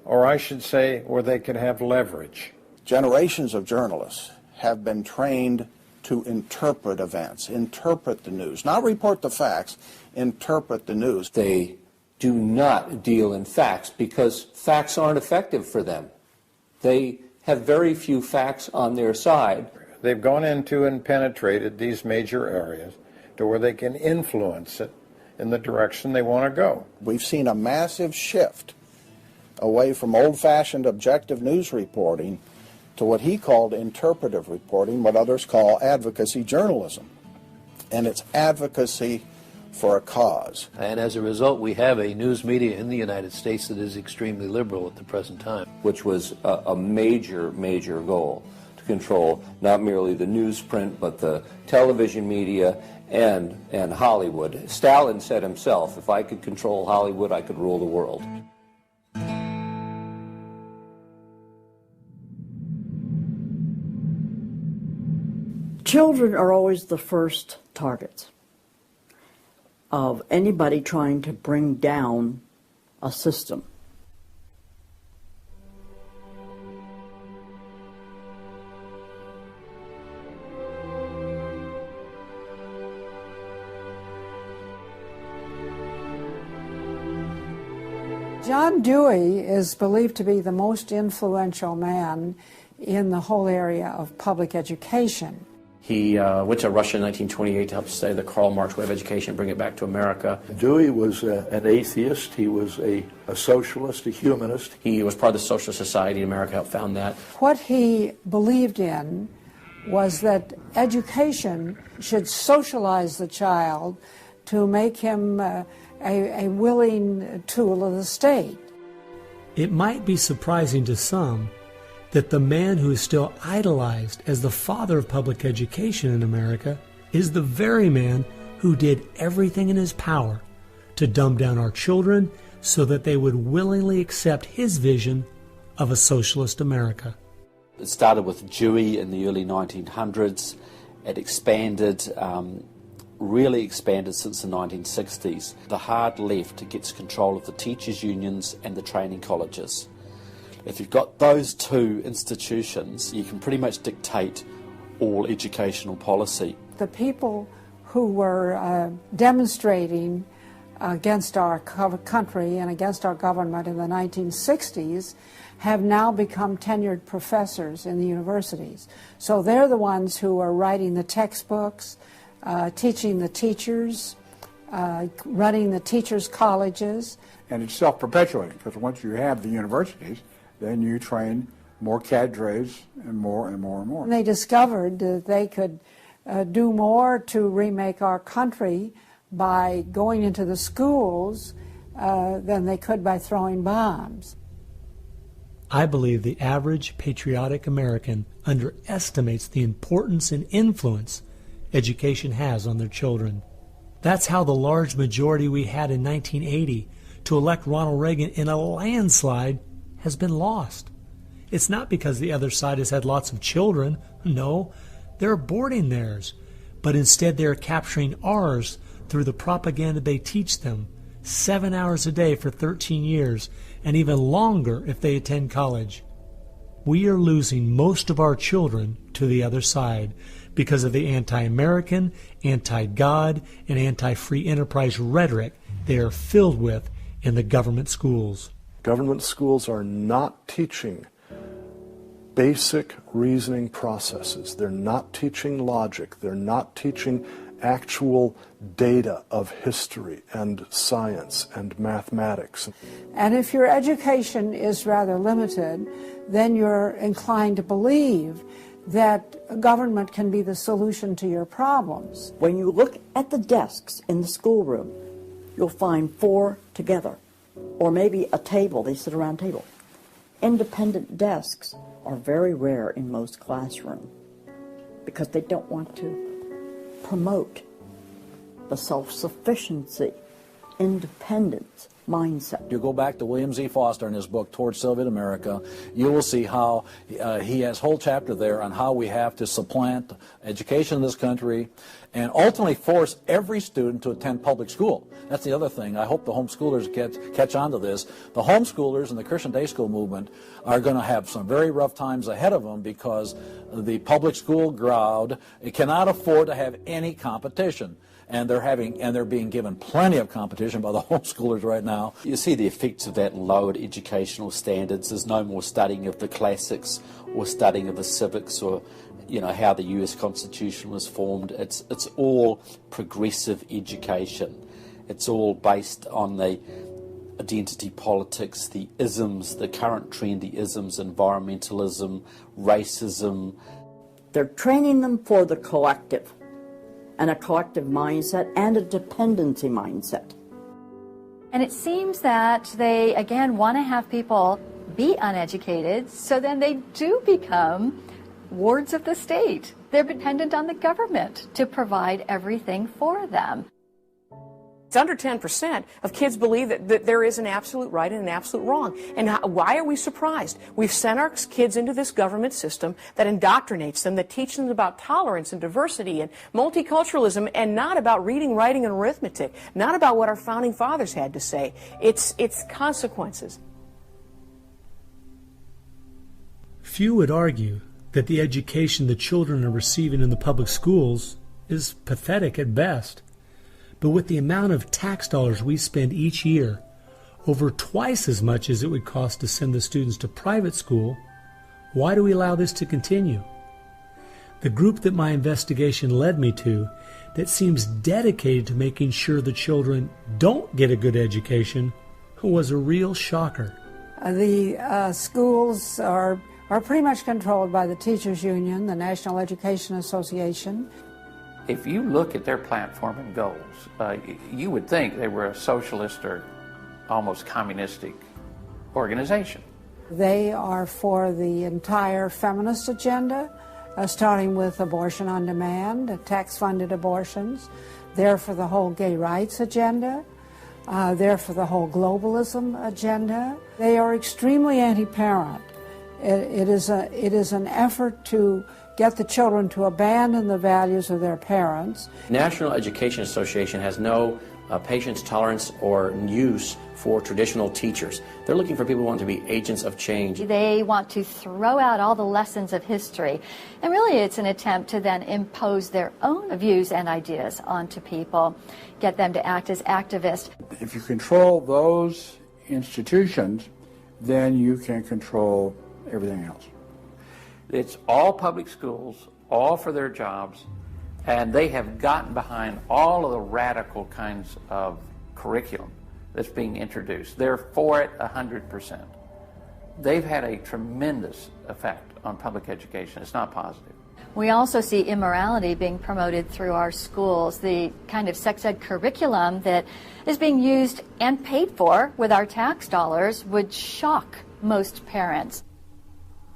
or I should say, where they can have leverage. Generations of journalists have been trained to interpret events, interpret the news, not report the facts, interpret the news. They do not deal in facts because facts aren't effective for them. They have very few facts on their side. They've gone into and penetrated these major areas to where they can influence it in the direction they want to go. We've seen a massive shift away from old-fashioned objective news reporting to what he called interpretive reporting, what others call advocacy journalism. And it's advocacy for a cause. And as a result, we have a news media in the United States that is extremely liberal at the present time. Which was a major, major goal, to control not merely the newsprint, but the television media and Hollywood. Stalin said himself, if I could control Hollywood, I could rule the world. Children are always the first targets of anybody trying to bring down a system. John Dewey is believed to be the most influential man in the whole area of public education. He went to Russia in 1928 to help study the Karl Marx way of education and bring it back to America. Dewey was an atheist. He was a socialist, a humanist. He was part of the Socialist Society in America, helped found that. What he believed in was that education should socialize the child to make him a willing tool of the state. It might be surprising to some that the man who is still idolized as the father of public education in America is the very man who did everything in his power to dumb down our children so that they would willingly accept his vision of a socialist America. It started with Dewey in the early 1900s. It expanded, really expanded since the 1960s. The hard left gets control of the teachers' unions and the training colleges. If you've got those two institutions, you can pretty much dictate all educational policy. The people who were demonstrating against our country and against our government in the 1960s have now become tenured professors in the universities. So they're the ones who are writing the textbooks, teaching the teachers, running the teachers' colleges. And it's self-perpetuating, because once you have the universities, then you train more cadres and more and more and more. And they discovered that they could do more to remake our country by going into the schools than they could by throwing bombs. I believe the average patriotic American underestimates the importance and influence education has on their children. That's how the large majority we had in 1980 to elect Ronald Reagan in a landslide has been lost. It's not because the other side has had lots of children. No, they're aborting theirs. But instead they're capturing ours through the propaganda they teach them, 7 hours a day for 13 years, and even longer if they attend college. We are losing most of our children to the other side because of the anti-American, anti-God, and anti-free enterprise rhetoric they are filled with in the government schools. Government schools are not teaching basic reasoning processes. They're not teaching logic. They're not teaching actual data of history and science and mathematics. And if your education is rather limited, then you're inclined to believe that government can be the solution to your problems. When you look at the desks in the schoolroom, you'll find 4 together, or maybe a table, they sit around a table. Independent desks are very rare in most classrooms because they don't want to promote the self-sufficiency, independence mindset. You go back to William Z. Foster in his book, Towards Soviet America, you will see how he has a whole chapter there on how we have to supplant education in this country and ultimately force every student to attend public school. That's the other thing. I hope the homeschoolers catch on to this. The homeschoolers and the Christian day school movement are going to have some very rough times ahead of them because the public school crowd cannot afford to have any competition. And they're being given plenty of competition by the homeschoolers right now. You see the effects of that in lowered educational standards. There's no more studying of the classics or studying of the civics or how the US Constitution was formed. It's all progressive education. It's all based on the identity politics, the isms, the current trendy isms, environmentalism, racism. They're training them for the collective, and a collective mindset and a dependency mindset. And it seems that they, again, want to have people be uneducated, so then they do become wards of the state. They're dependent on the government to provide everything for them. It's under 10% of kids believe that there is an absolute right and an absolute wrong. And why are we surprised? We've sent our kids into this government system that indoctrinates them, that teaches them about tolerance and diversity and multiculturalism, and not about reading, writing, and arithmetic, not about what our founding fathers had to say. It's consequences. Few would argue that the education the children are receiving in the public schools is pathetic at best. But with the amount of tax dollars we spend each year, over twice as much as it would cost to send the students to private school, why do we allow this to continue? The group that my investigation led me to, that seems dedicated to making sure the children don't get a good education, was a real shocker. The schools are pretty much controlled by the Teachers Union, the National Education Association. If you look at their platform and goals, you would think they were a socialist or almost communistic organization. They are for the entire feminist agenda, starting with abortion on demand, tax-funded abortions. They're for the whole gay rights agenda. They're for the whole globalism agenda. They are extremely anti-parent. It is an effort to get the children to abandon the values of their parents. National Education Association has no patience, tolerance, or use for traditional teachers. They're looking for people who want to be agents of change. They want to throw out all the lessons of history, and really it's an attempt to then impose their own views and ideas onto people, get them to act as activists. If you control those institutions, then you can control everything else. It's all public schools, all for their jobs, and they have gotten behind all of the radical kinds of curriculum that's being introduced. They're for it 100%. They've had a tremendous effect on public education. It's not positive. We also see immorality being promoted through our schools. The kind of sex ed curriculum that is being used and paid for with our tax dollars would shock most parents.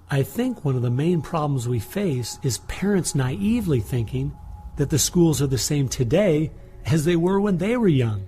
I think one of the main problems we face is parents naively thinking that the schools are the same today as they were when they were young.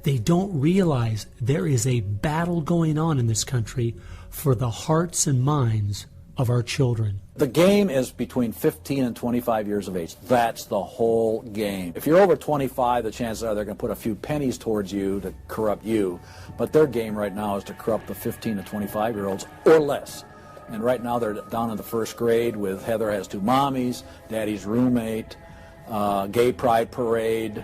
They don't realize there is a battle going on in this country for the hearts and minds of our children. The game is between 15 and 25 years of age. That's the whole game. If you're over 25, the chances are they're going to put a few pennies towards you to corrupt you. But their game right now is to corrupt the 15 to 25-year-olds or less. And right now they're down in the first grade with Heather Has Two Mommies, Daddy's Roommate, Gay Pride Parade,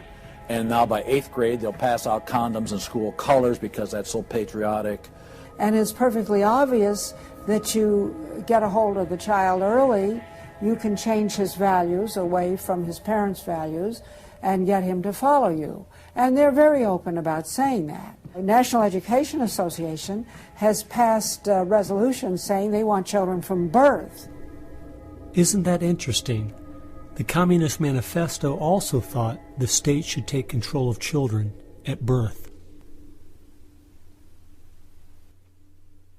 and now by 8th grade they'll pass out condoms in school colors because that's so patriotic. And it's perfectly obvious that you get a hold of the child early, you can change his values away from his parents' values and get him to follow you. And they're very open about saying that. The National Education Association has passed resolutions saying they want children from birth. Isn't that interesting? The Communist Manifesto also thought the state should take control of children at birth.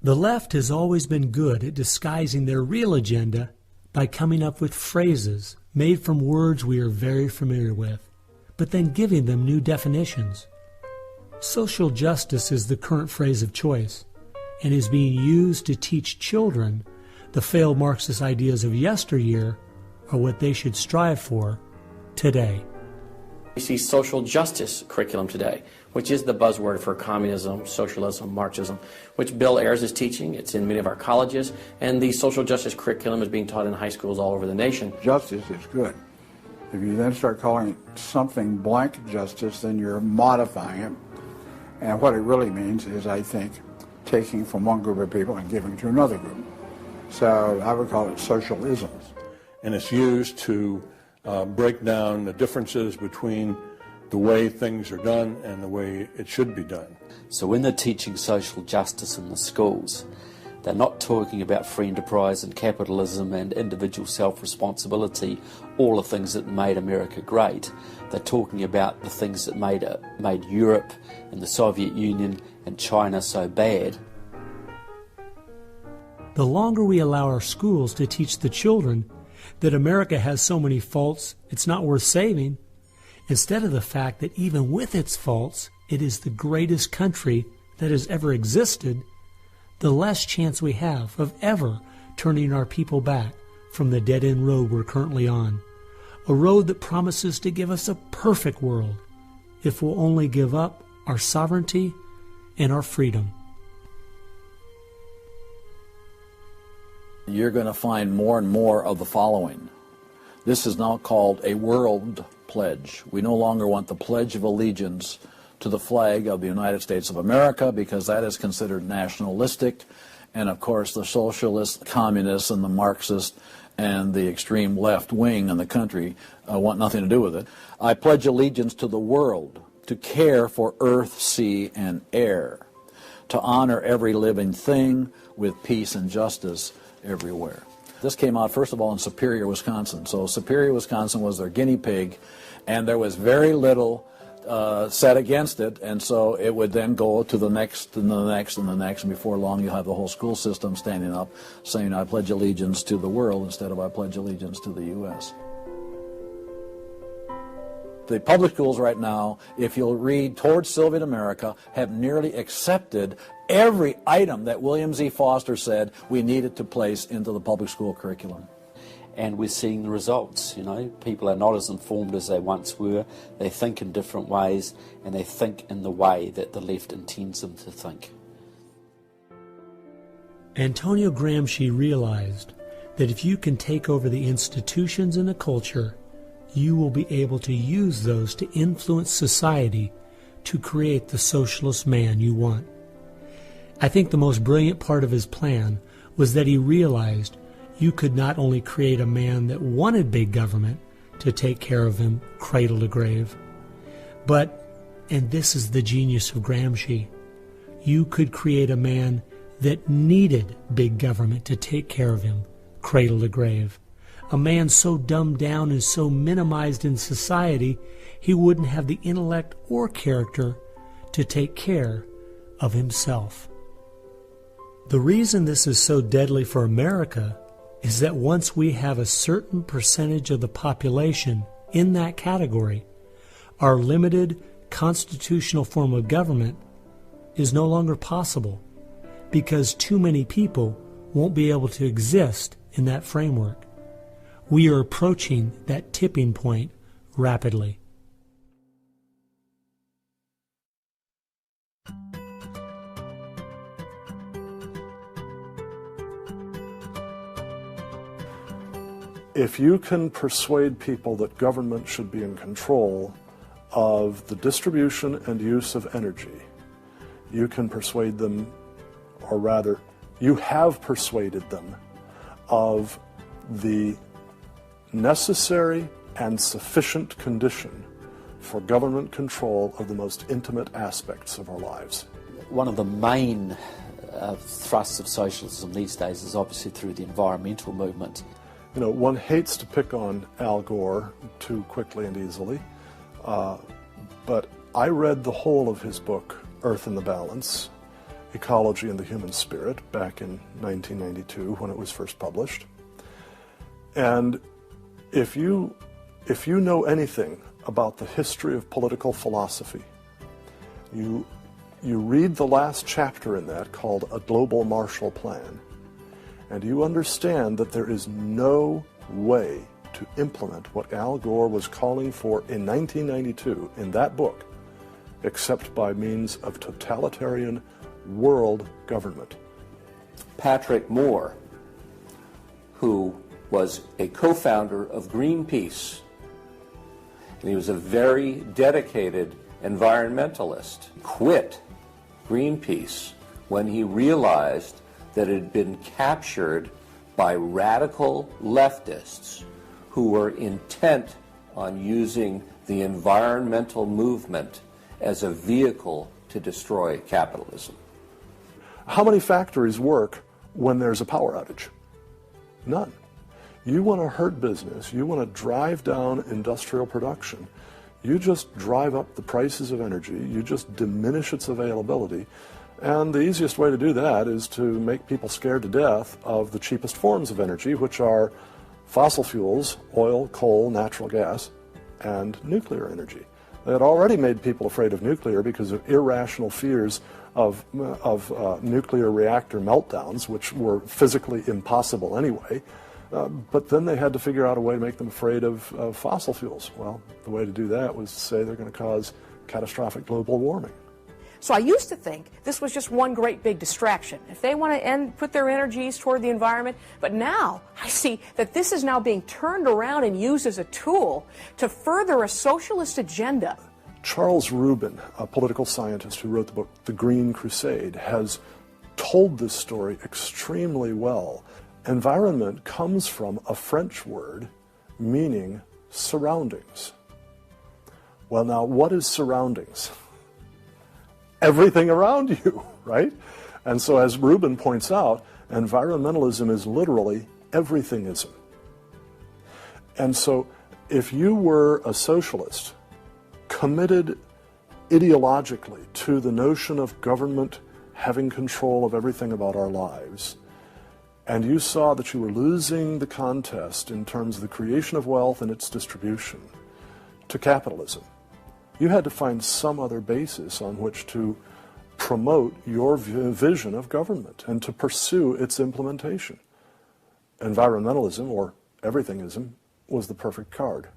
The left has always been good at disguising their real agenda by coming up with phrases made from words we are very familiar with, but then giving them new definitions. Social justice is the current phrase of choice and is being used to teach children the failed Marxist ideas of yesteryear are what they should strive for today. We see social justice curriculum today, which is the buzzword for communism, socialism, Marxism, which Bill Ayers is teaching. It's in many of our colleges, and the social justice curriculum is being taught in high schools all over the nation. Justice is good. If you then start calling it something blank justice, then you're modifying it. And what it really means is, I think, taking from one group of people and giving to another group. So I would call it socialisms. and it's used to break down the differences between the way things are done and the way it should be done. So when they're teaching social justice in the schools, they're not talking about free enterprise and capitalism and individual self-responsibility, all the things that made America great. They're talking about the things that made Europe and the Soviet Union and China so bad. The longer we allow our schools to teach the children that America has so many faults it's not worth saving, instead of the fact that even with its faults, it is the greatest country that has ever existed, the less chance we have of ever turning our people back from the dead-end road we're currently on, a road that promises to give us a perfect world if we'll only give up our sovereignty and our freedom. You're going to find more and more of the following. This is now called a world pledge. We no longer want the Pledge of Allegiance to the flag of the United States of America because that is considered nationalistic, and of course the socialists, communists, and the Marxists and the extreme left wing in the country want nothing to do with it. I pledge allegiance to the world, to care for earth, sea, and air, to honor every living thing with peace and justice everywhere. This came out, first of all, in Superior, Wisconsin. So Superior, Wisconsin was their guinea pig, and there was very little said against it, and so it would then go to the next and the next and the next, and before long you'll have the whole school system standing up saying, I pledge allegiance to the world instead of I pledge allegiance to the U.S. The public schools right now, if you'll read Towards Soviet America, have nearly accepted every item that William Z. Foster said we needed to place into the public school curriculum. And we're seeing the results. You know, people are not as informed as they once were. They think in different ways, and they think in the way that the left intends them to think. Antonio Gramsci realized that if you can take over the institutions and the culture, you will be able to use those to influence society to create the socialist man you want. I think the most brilliant part of his plan was that he realized you could not only create a man that wanted big government to take care of him cradle to grave, but, and this is the genius of Gramsci, you could create a man that needed big government to take care of him cradle to grave. A man so dumbed down and so minimized in society, he wouldn't have the intellect or character to take care of himself. The reason this is so deadly for America is that once we have a certain percentage of the population in that category, our limited constitutional form of government is no longer possible because too many people won't be able to exist in that framework. We are approaching that tipping point rapidly. If you can persuade people that government should be in control of the distribution and use of energy, you can persuade them, or rather, you have persuaded them of the necessary and sufficient condition for government control of the most intimate aspects of our lives. One of the main thrusts of socialism these days is obviously through the environmental movement. You know, one hates to pick on Al Gore too quickly and easily, but I read the whole of his book, Earth in the Balance, Ecology and the Human Spirit, back in 1992 when it was first published. And if you know anything about the history of political philosophy, you read the last chapter in that called A Global Marshall Plan, and you understand that there is no way to implement what Al Gore was calling for in 1992 in that book except by means of totalitarian world government. Patrick Moore, who was a co-founder of Greenpeace, and he was a very dedicated environmentalist, quit Greenpeace when he realized that it had been captured by radical leftists who were intent on using the environmental movement as a vehicle to destroy capitalism. How many factories work when there's a power outage? None. You want to hurt business, you want to drive down industrial production, you just drive up the prices of energy, you just diminish its availability, and the easiest way to do that is to make people scared to death of the cheapest forms of energy, which are fossil fuels, oil, coal, natural gas, and nuclear energy. They had already made people afraid of nuclear because of irrational fears of nuclear reactor meltdowns, which were physically impossible anyway. But then they had to figure out a way to make them afraid of fossil fuels. Well, the way to do that was to say they're going to cause catastrophic global warming. So I used to think this was just one great big distraction. If they want to put their energies toward the environment, but now I see that this is now being turned around and used as a tool to further a socialist agenda. Charles Rubin, a political scientist who wrote the book The Green Crusade, has told this story extremely well. Environment comes from a French word meaning surroundings. Well, now, what is surroundings? Everything around you, right? And so, as Rubin points out, environmentalism is literally everythingism. And so, if you were a socialist committed ideologically to the notion of government having control of everything about our lives, and you saw that you were losing the contest in terms of the creation of wealth and its distribution to capitalism, you had to find some other basis on which to promote your vision of government and to pursue its implementation. Environmentalism, or everythingism, was the perfect card.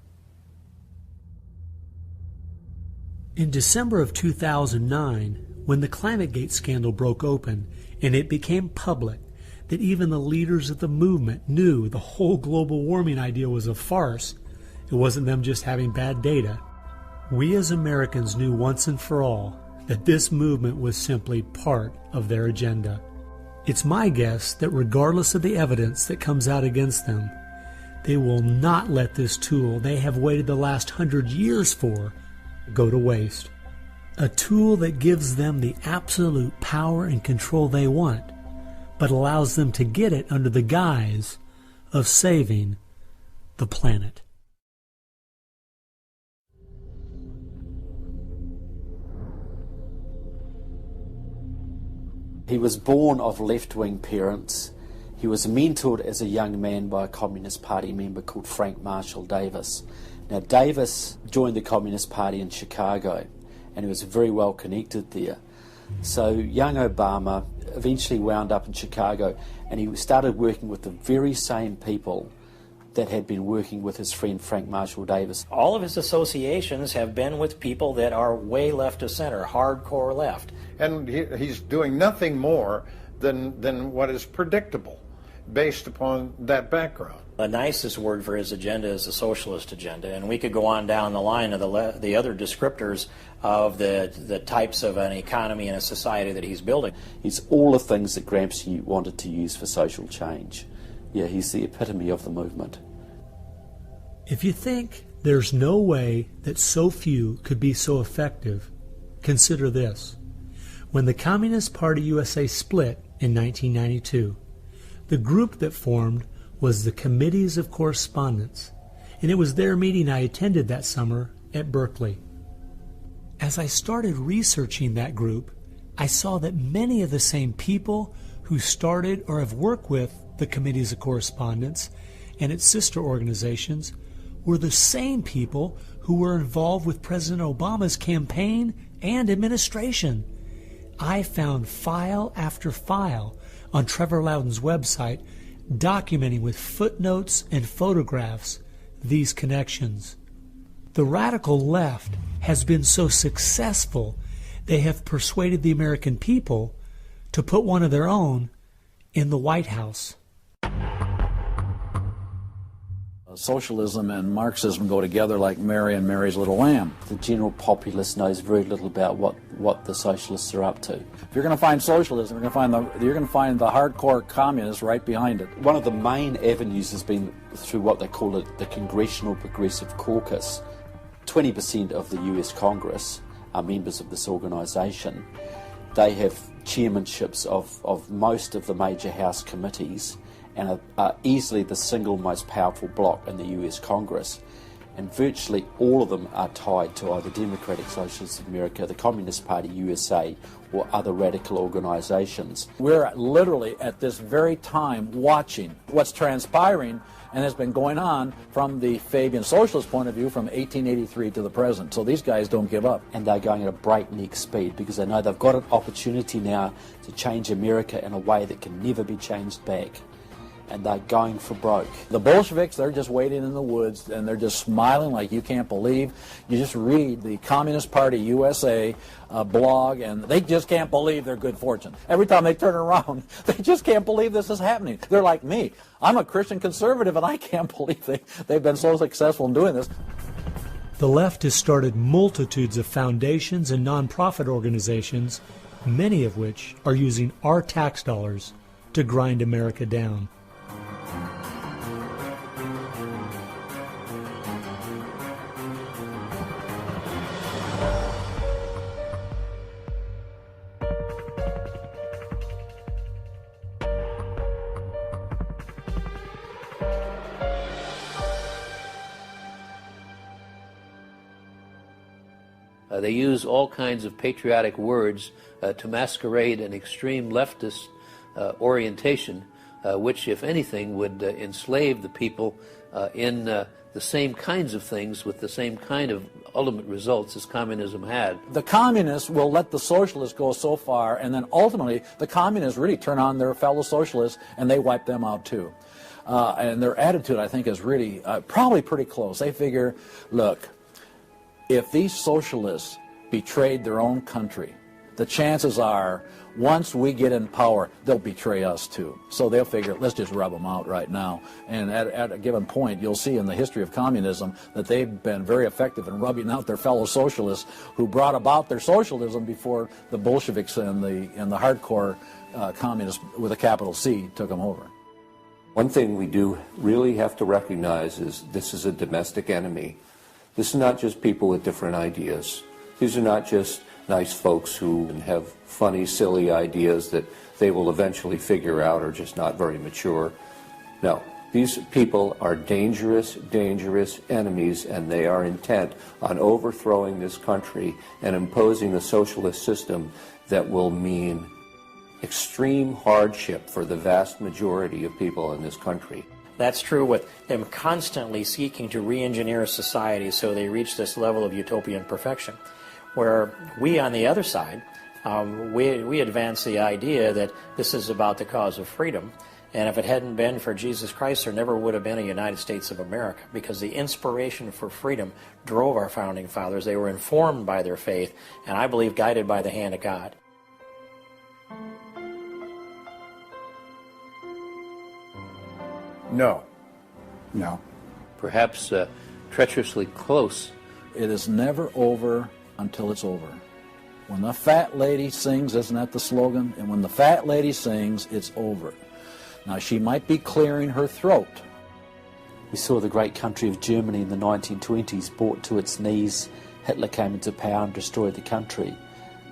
In December of 2009, when the ClimateGate scandal broke open and it became public that even the leaders of the movement knew the whole global warming idea was a farce, it wasn't them just having bad data, we as Americans knew once and for all that this movement was simply part of their agenda. It's my guess that regardless of the evidence that comes out against them, they will not let this tool they have waited the last 100 years for go to waste. A tool that gives them the absolute power and control they want, but allows them to get it under the guise of saving the planet. He was born of left-wing parents. He was mentored as a young man by a Communist Party member called Frank Marshall Davis. Now, Davis joined the Communist Party in Chicago, and he was very well connected there. So young Obama eventually wound up in Chicago, and he started working with the very same people that had been working with his friend Frank Marshall Davis. All of his associations have been with people that are way left of center, hardcore left. And he's doing nothing more than what is predictable based upon that background. The nicest word for his agenda is the socialist agenda, and we could go on down the line of the other descriptors of the types of an economy and a society that he's building. It's all the things that Gramsci wanted to use for social change. Yeah, he's the epitome of the movement. If you think there's no way that so few could be so effective, consider this. When the Communist Party USA split in 1992, the group that formed was the Committees of Correspondence, and it was their meeting I attended that summer at Berkeley. As I started researching that group, I saw that many of the same people who started or have worked with the Committees of Correspondence and its sister organizations were the same people who were involved with President Obama's campaign and administration. I found file after file on Trevor Loudon's website documenting with footnotes and photographs these connections. The radical left has been so successful they have persuaded the American people to put one of their own in the White House. Socialism and Marxism go together like Mary and Mary's little lamb. The general populace knows very little about what what the socialists are up to. If you're going to find socialism, you're going to find the hardcore communists right behind it. One of the main avenues has been through what they call the Congressional Progressive Caucus. 20% of the US Congress are members of this organisation. They have chairmanships of most of the major House committees and are easily the single most powerful bloc in the US Congress. And virtually all of them are tied to either Democratic Socialists of America, the Communist Party USA, or other radical organisations. We're literally at this very time watching what's transpiring and has been going on from the Fabian socialist point of view from 1883 to the present. So these guys don't give up. And they're going at a breakneck speed because they know they've got an opportunity now to change America in a way that can never be changed back. And they're going for broke. The Bolsheviks, they're just waiting in the woods and they're just smiling like you can't believe. You just read the Communist Party USA blog and they just can't believe their good fortune. Every time they turn around, they just can't believe this is happening. They're like me. I'm a Christian conservative and I can't believe they've been so successful in doing this. The left has started multitudes of foundations and nonprofit organizations, many of which are using our tax dollars to grind America down. They use all kinds of patriotic words to masquerade an extreme leftist orientation, which, if anything, would enslave the people in the same kinds of things with the same kind of ultimate results as communism had. The communists will let the socialists go so far, and then ultimately the communists really turn on their fellow socialists and they wipe them out too. And their attitude, I think, is really probably pretty close. They figure, look, if these socialists betrayed their own country, the chances are, once we get in power, they'll betray us too. So they'll figure, let's just rub them out right now. And at a given point, you'll see in the history of communism that they've been very effective in rubbing out their fellow socialists who brought about their socialism before the Bolsheviks and the hardcore communists with a capital C took them over. One thing we do really have to recognize is this is a domestic enemy. This is not just people with different ideas. These are not just nice folks who have funny, silly ideas that they will eventually figure out are just not very mature. No, these people are dangerous, dangerous enemies, and they are intent on overthrowing this country and imposing a socialist system that will mean extreme hardship for the vast majority of people in this country. That's true with them constantly seeking to re-engineer society so they reach this level of utopian perfection. Where we, on the other side, we advance the idea that this is about the cause of freedom, and if it hadn't been for Jesus Christ, there never would have been a United States of America, because the inspiration for freedom drove our founding fathers. They were informed by their faith, and I believe guided by the hand of God. No. No. Perhaps treacherously close. It is never over until it's over. When the fat lady sings, isn't that the slogan? And when the fat lady sings, it's over. Now, she might be clearing her throat. We saw the great country of Germany in the 1920s brought to its knees. Hitler came into power and destroyed the country.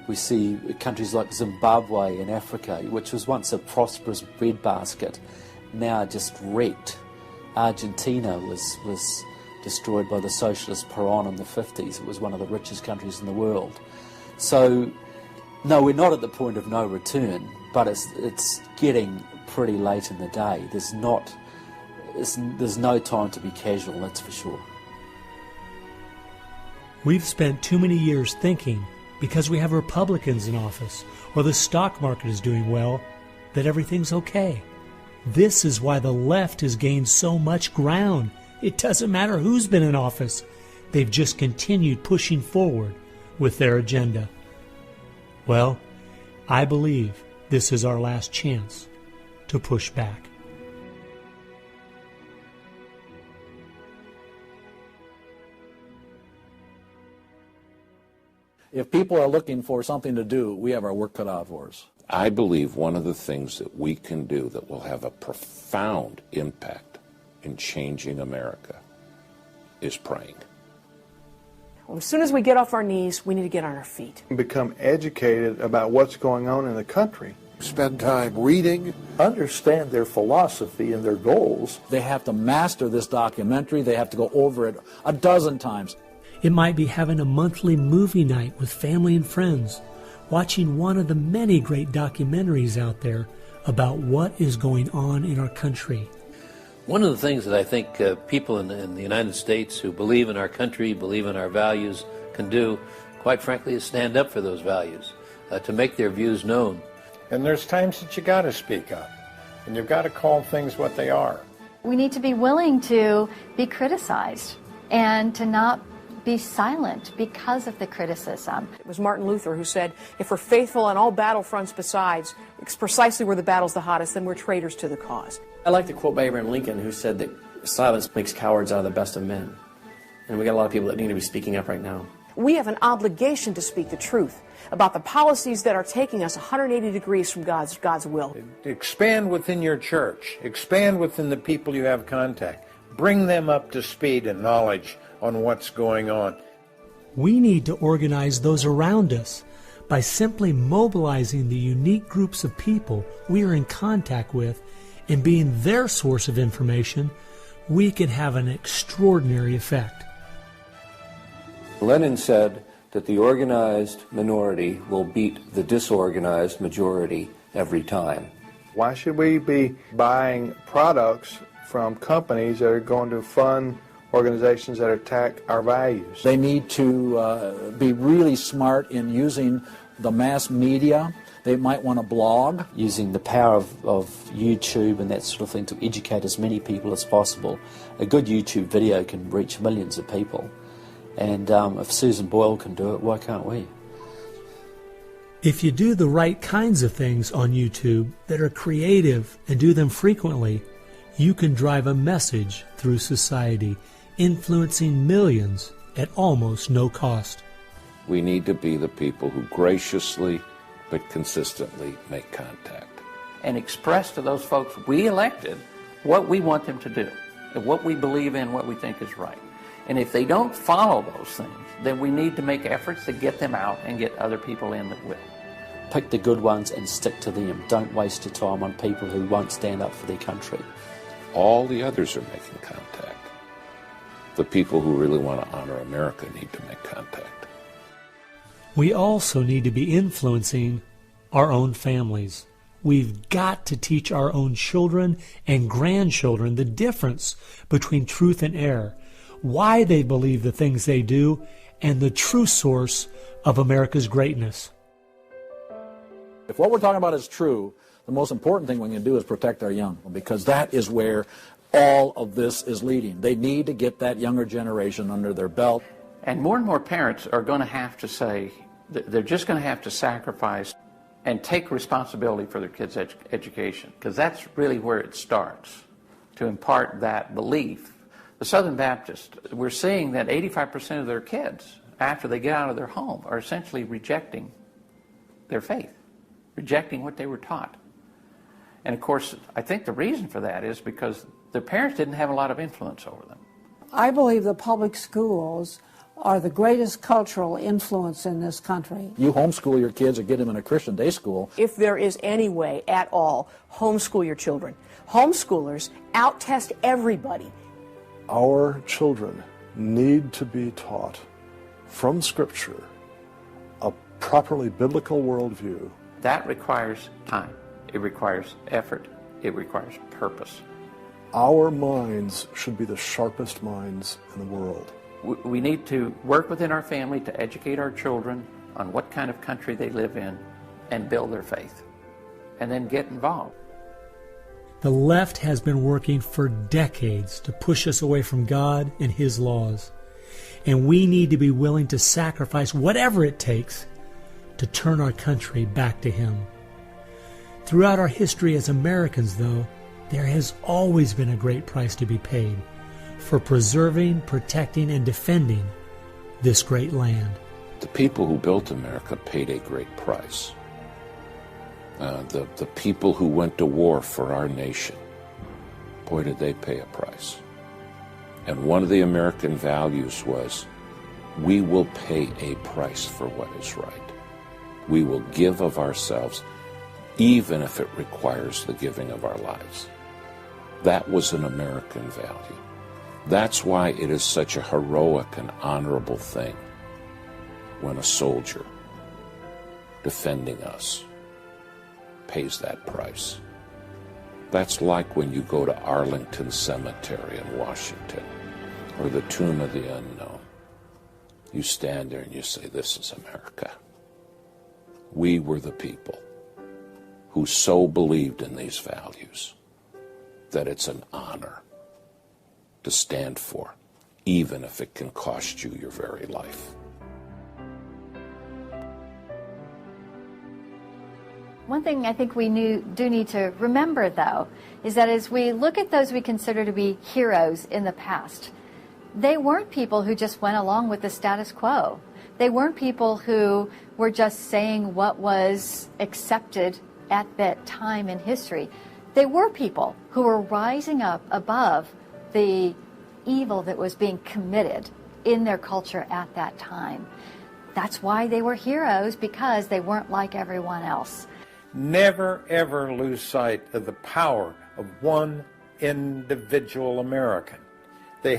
We see countries like Zimbabwe in Africa, which was once a prosperous breadbasket, now just wrecked. Argentina was destroyed by the socialist Perón in the 50s. It was one of the richest countries in the world. So, no, we're not at the point of no return, but it's getting pretty late in the day. There's no time to be casual, that's for sure. We've spent too many years thinking, because we have Republicans in office or the stock market is doing well, that everything's okay. This is why the left has gained so much ground. It doesn't matter who's been in office. They've just continued pushing forward with their agenda. Well, I believe this is our last chance to push back. If people are looking for something to do, we have our work cut out for us. I believe one of the things that we can do that will have a profound impact in changing America is praying. Well, as soon as we get off our knees, we need to get on our feet. Become educated about what's going on in the country. Spend time reading, understand their philosophy and their goals. They have to master this documentary. They have to go over it a dozen times. It might be having a monthly movie night with family and friends, watching one of the many great documentaries out there about what is going on in our country. One of the things that I think people in the United States who believe in our country, believe in our values, can do, quite frankly, is stand up for those values, to make their views known. And there's times that you got to speak up, and you've got to call things what they are. We need to be willing to be criticized and to not be silent because of the criticism. It was Martin Luther who said, if we're faithful on all battlefronts besides, it's precisely where the battle's the hottest, then we're traitors to the cause. I like the quote by Abraham Lincoln, who said that silence makes cowards out of the best of men. And we got a lot of people that need to be speaking up right now. We have an obligation to speak the truth about the policies that are taking us 180 degrees from God's will. Expand within your church. Expand within the people you have contact. Bring them up to speed and knowledge on what's going on. We need to organize those around us by simply mobilizing the unique groups of people we are in contact with and being their source of information. We can have an extraordinary effect. Lenin said that the organized minority will beat the disorganized majority every time. Why should we be buying products from companies that are going to fund organizations that attack our values? They need to be really smart in using the mass media. They might want to blog. Using the power of YouTube and that sort of thing to educate as many people as possible. A good YouTube video can reach millions of people. And if Susan Boyle can do it, why can't we? If you do the right kinds of things on YouTube that are creative and do them frequently, you can drive a message through society, influencing millions at almost no cost. We need to be the people who graciously but consistently make contact. And express to those folks we elected what we want them to do, and what we believe in, what we think is right. And if they don't follow those things, then we need to make efforts to get them out and get other people in that will. Pick the good ones and stick to them. Don't waste your time on people who won't stand up for their country. All the others are making contact. The people who really want to honor America need to make contact. We also need to be influencing our own families. We've got to teach our own children and grandchildren the difference between truth and error, why they believe the things they do, and the true source of America's greatness. If what we're talking about is true, the most important thing we can do is protect our young, because that is where all of this is leading. They need to get that younger generation under their belt. And more parents are going to have to say, they're just going to have to sacrifice and take responsibility for their kids' education, because that's really where it starts, to impart that belief. The Southern Baptists, we're seeing that 85% of their kids, after they get out of their home, are essentially rejecting their faith, rejecting what they were taught. And of course, I think the reason for that is because their parents didn't have a lot of influence over them. I believe the public schools are the greatest cultural influence in this country. You homeschool your kids or get them in a Christian day school. If there is any way at all, homeschool your children. Homeschoolers out-test everybody. Our children need to be taught from Scripture a properly biblical worldview. That requires time. It requires effort. It requires purpose. Our minds should be the sharpest minds in the world. We need to work within our family to educate our children on what kind of country they live in and build their faith, and then get involved. The left has been working for decades to push us away from God and His laws, and we need to be willing to sacrifice whatever it takes to turn our country back to Him. Throughout our history as Americans, though, there has always been a great price to be paid for preserving, protecting, and defending this great land. the people who built America paid a great price. The people who went to war for our nation, boy, did they pay a price. And one of the American values was, we will pay a price for what is right. We will give of ourselves, even if it requires the giving of our lives. That was an American value. That's why it is such a heroic and honorable thing when a soldier defending us pays that price. That's like when you go to Arlington Cemetery in Washington, or the Tomb of the Unknown. You stand there and you say, this is America. We were the people who so believed in these values that it's an honor to stand for, even if it can cost you your very life. One thing I think we do need to remember, though, is that as we look at those we consider to be heroes in the past, they weren't people who just went along with the status quo. They weren't people who were just saying what was accepted at that time in history. They were people who were rising up above the evil that was being committed in their culture at that time. That's why they were heroes, because they weren't like everyone else. Never, ever lose sight of the power of one individual American. They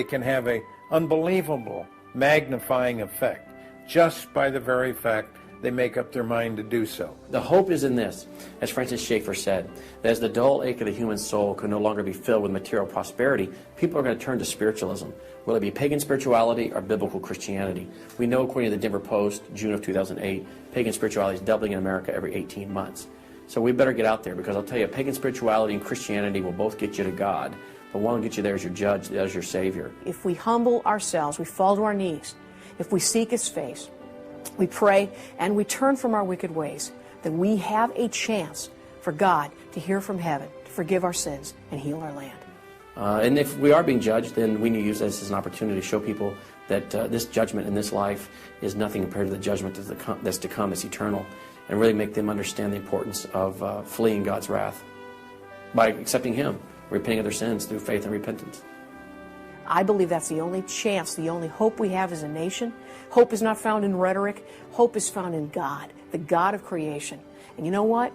can have an unbelievable magnifying effect just by the very fact they make up their mind to do so. The hope is in this, as Francis Schaeffer said, that as the dull ache of the human soul can no longer be filled with material prosperity, people are going to turn to spiritualism, whether it be pagan spirituality or biblical Christianity. We know, according to the Denver Post, June of 2008, pagan spirituality is doubling in America every 18 months. So we better get out there, because I'll tell you, pagan spirituality and Christianity will both get you to God, but one will get you there as your judge, as your Savior. If we humble ourselves, we fall to our knees, if we seek His face, we pray, and we turn from our wicked ways, then we have a chance for God to hear from heaven, to forgive our sins, and heal our land. And if we are being judged, then we need to use this as an opportunity to show people that this judgment in this life is nothing compared to the judgment that's to come, that's eternal, and really make them understand the importance of fleeing God's wrath by accepting Him, repenting of their sins through faith and repentance. I believe that's the only chance, the only hope we have as a nation. Hope is not found in rhetoric. Hope is found in God, the God of creation. And you know what?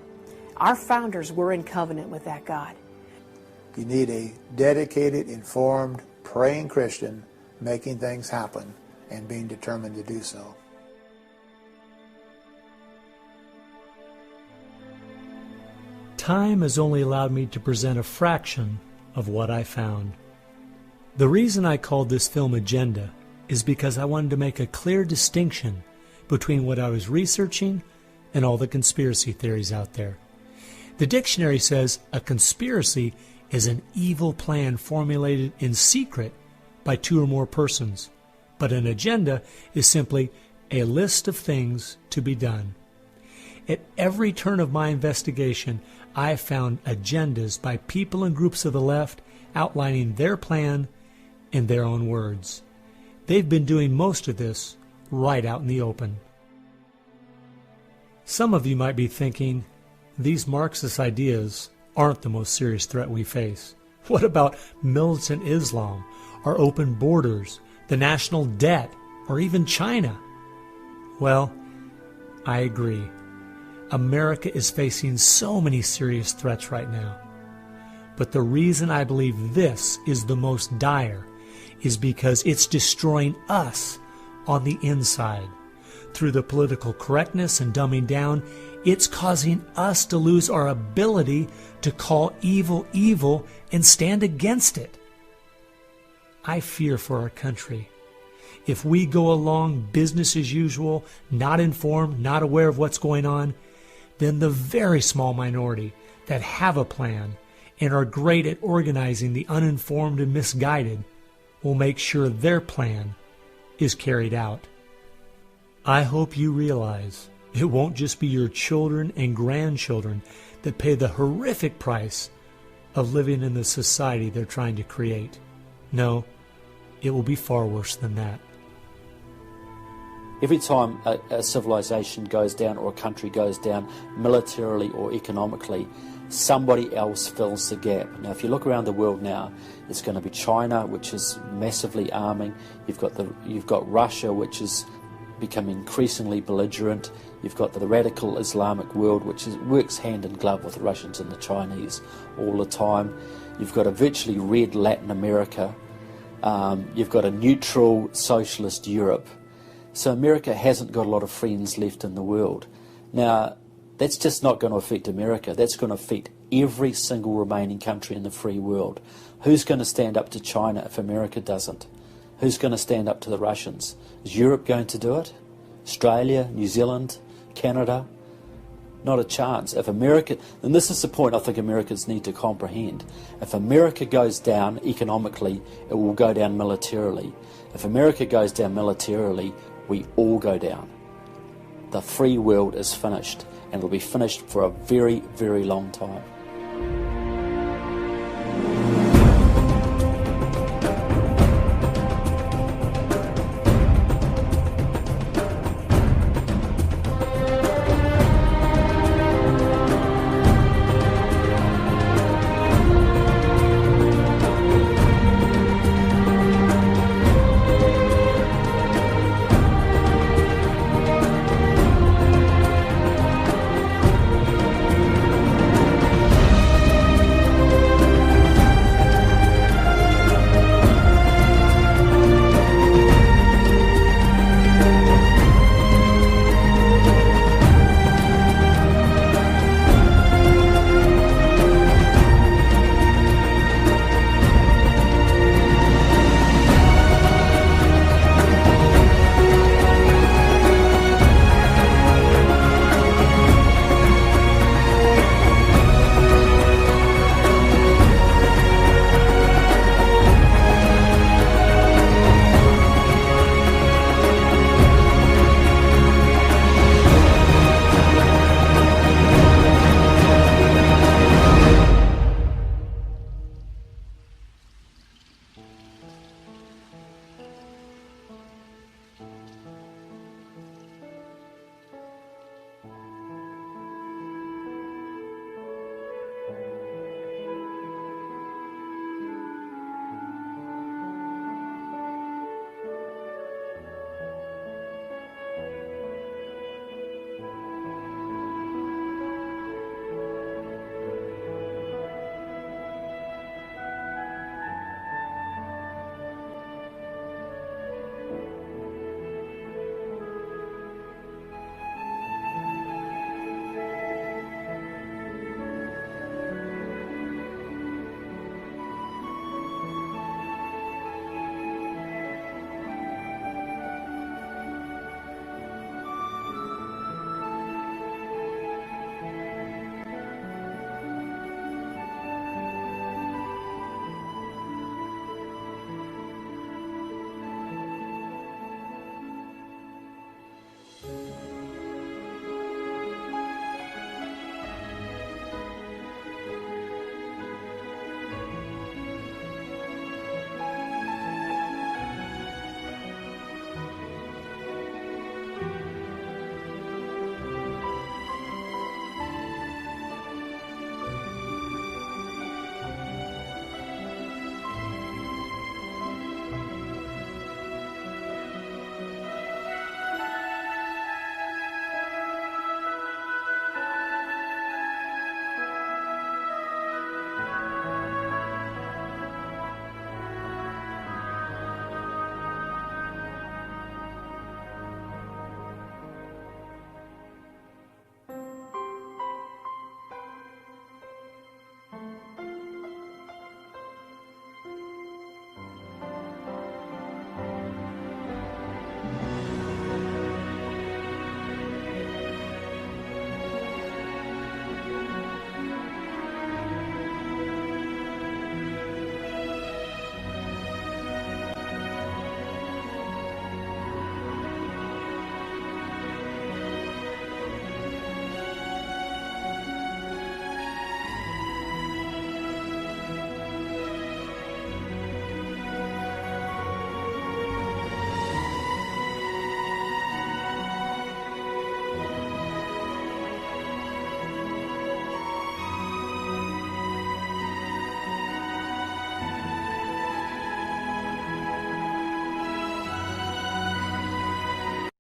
Our founders were in covenant with that God. You need a dedicated, informed, praying Christian making things happen and being determined to do so. Time has only allowed me to present a fraction of what I found. The reason I called this film Agenda is because I wanted to make a clear distinction between what I was researching and all the conspiracy theories out there. The dictionary says a conspiracy is an evil plan formulated in secret by two or more persons, but an agenda is simply a list of things to be done. At every turn of my investigation, I have found agendas by people and groups of the left outlining their plan in their own words. They've been doing most of this right out in the open. Some of you might be thinking, these Marxist ideas aren't the most serious threat we face. What about militant Islam, our open borders, the national debt, or even China? Well, I agree. America is facing so many serious threats right now. But the reason I believe this is the most dire is because it's destroying us on the inside. Through the political correctness and dumbing down, it's causing us to lose our ability to call evil evil and stand against it. I fear for our country. If we go along business as usual, not informed, not aware of what's going on, then the very small minority that have a plan and are great at organizing the uninformed and misguided will make sure their plan is carried out. I hope you realize it won't just be your children and grandchildren that pay the horrific price of living in the society they're trying to create. No, it will be far worse than that. Every time a civilization goes down or a country goes down militarily or economically, somebody else fills the gap. Now, if you look around the world now, it's going to be China, which is massively arming. You've got Russia, which is becoming increasingly belligerent. You've got the radical Islamic world, which works hand in glove with the Russians and the Chinese all the time. You've got a virtually red Latin America. You've got a neutral socialist Europe. So America hasn't got a lot of friends left in the world. Now, that's just not going to affect America. That's going to affect every single remaining country in the free world. Who's going to stand up to China if America doesn't? Who's going to stand up to the Russians? Is Europe going to do it? Australia, New Zealand, Canada? Not a chance. If America, and this is the point I think Americans need to comprehend, if America goes down economically, it will go down militarily. If America goes down militarily, we all go down. The free world is finished, and it will be finished for a very, very long time.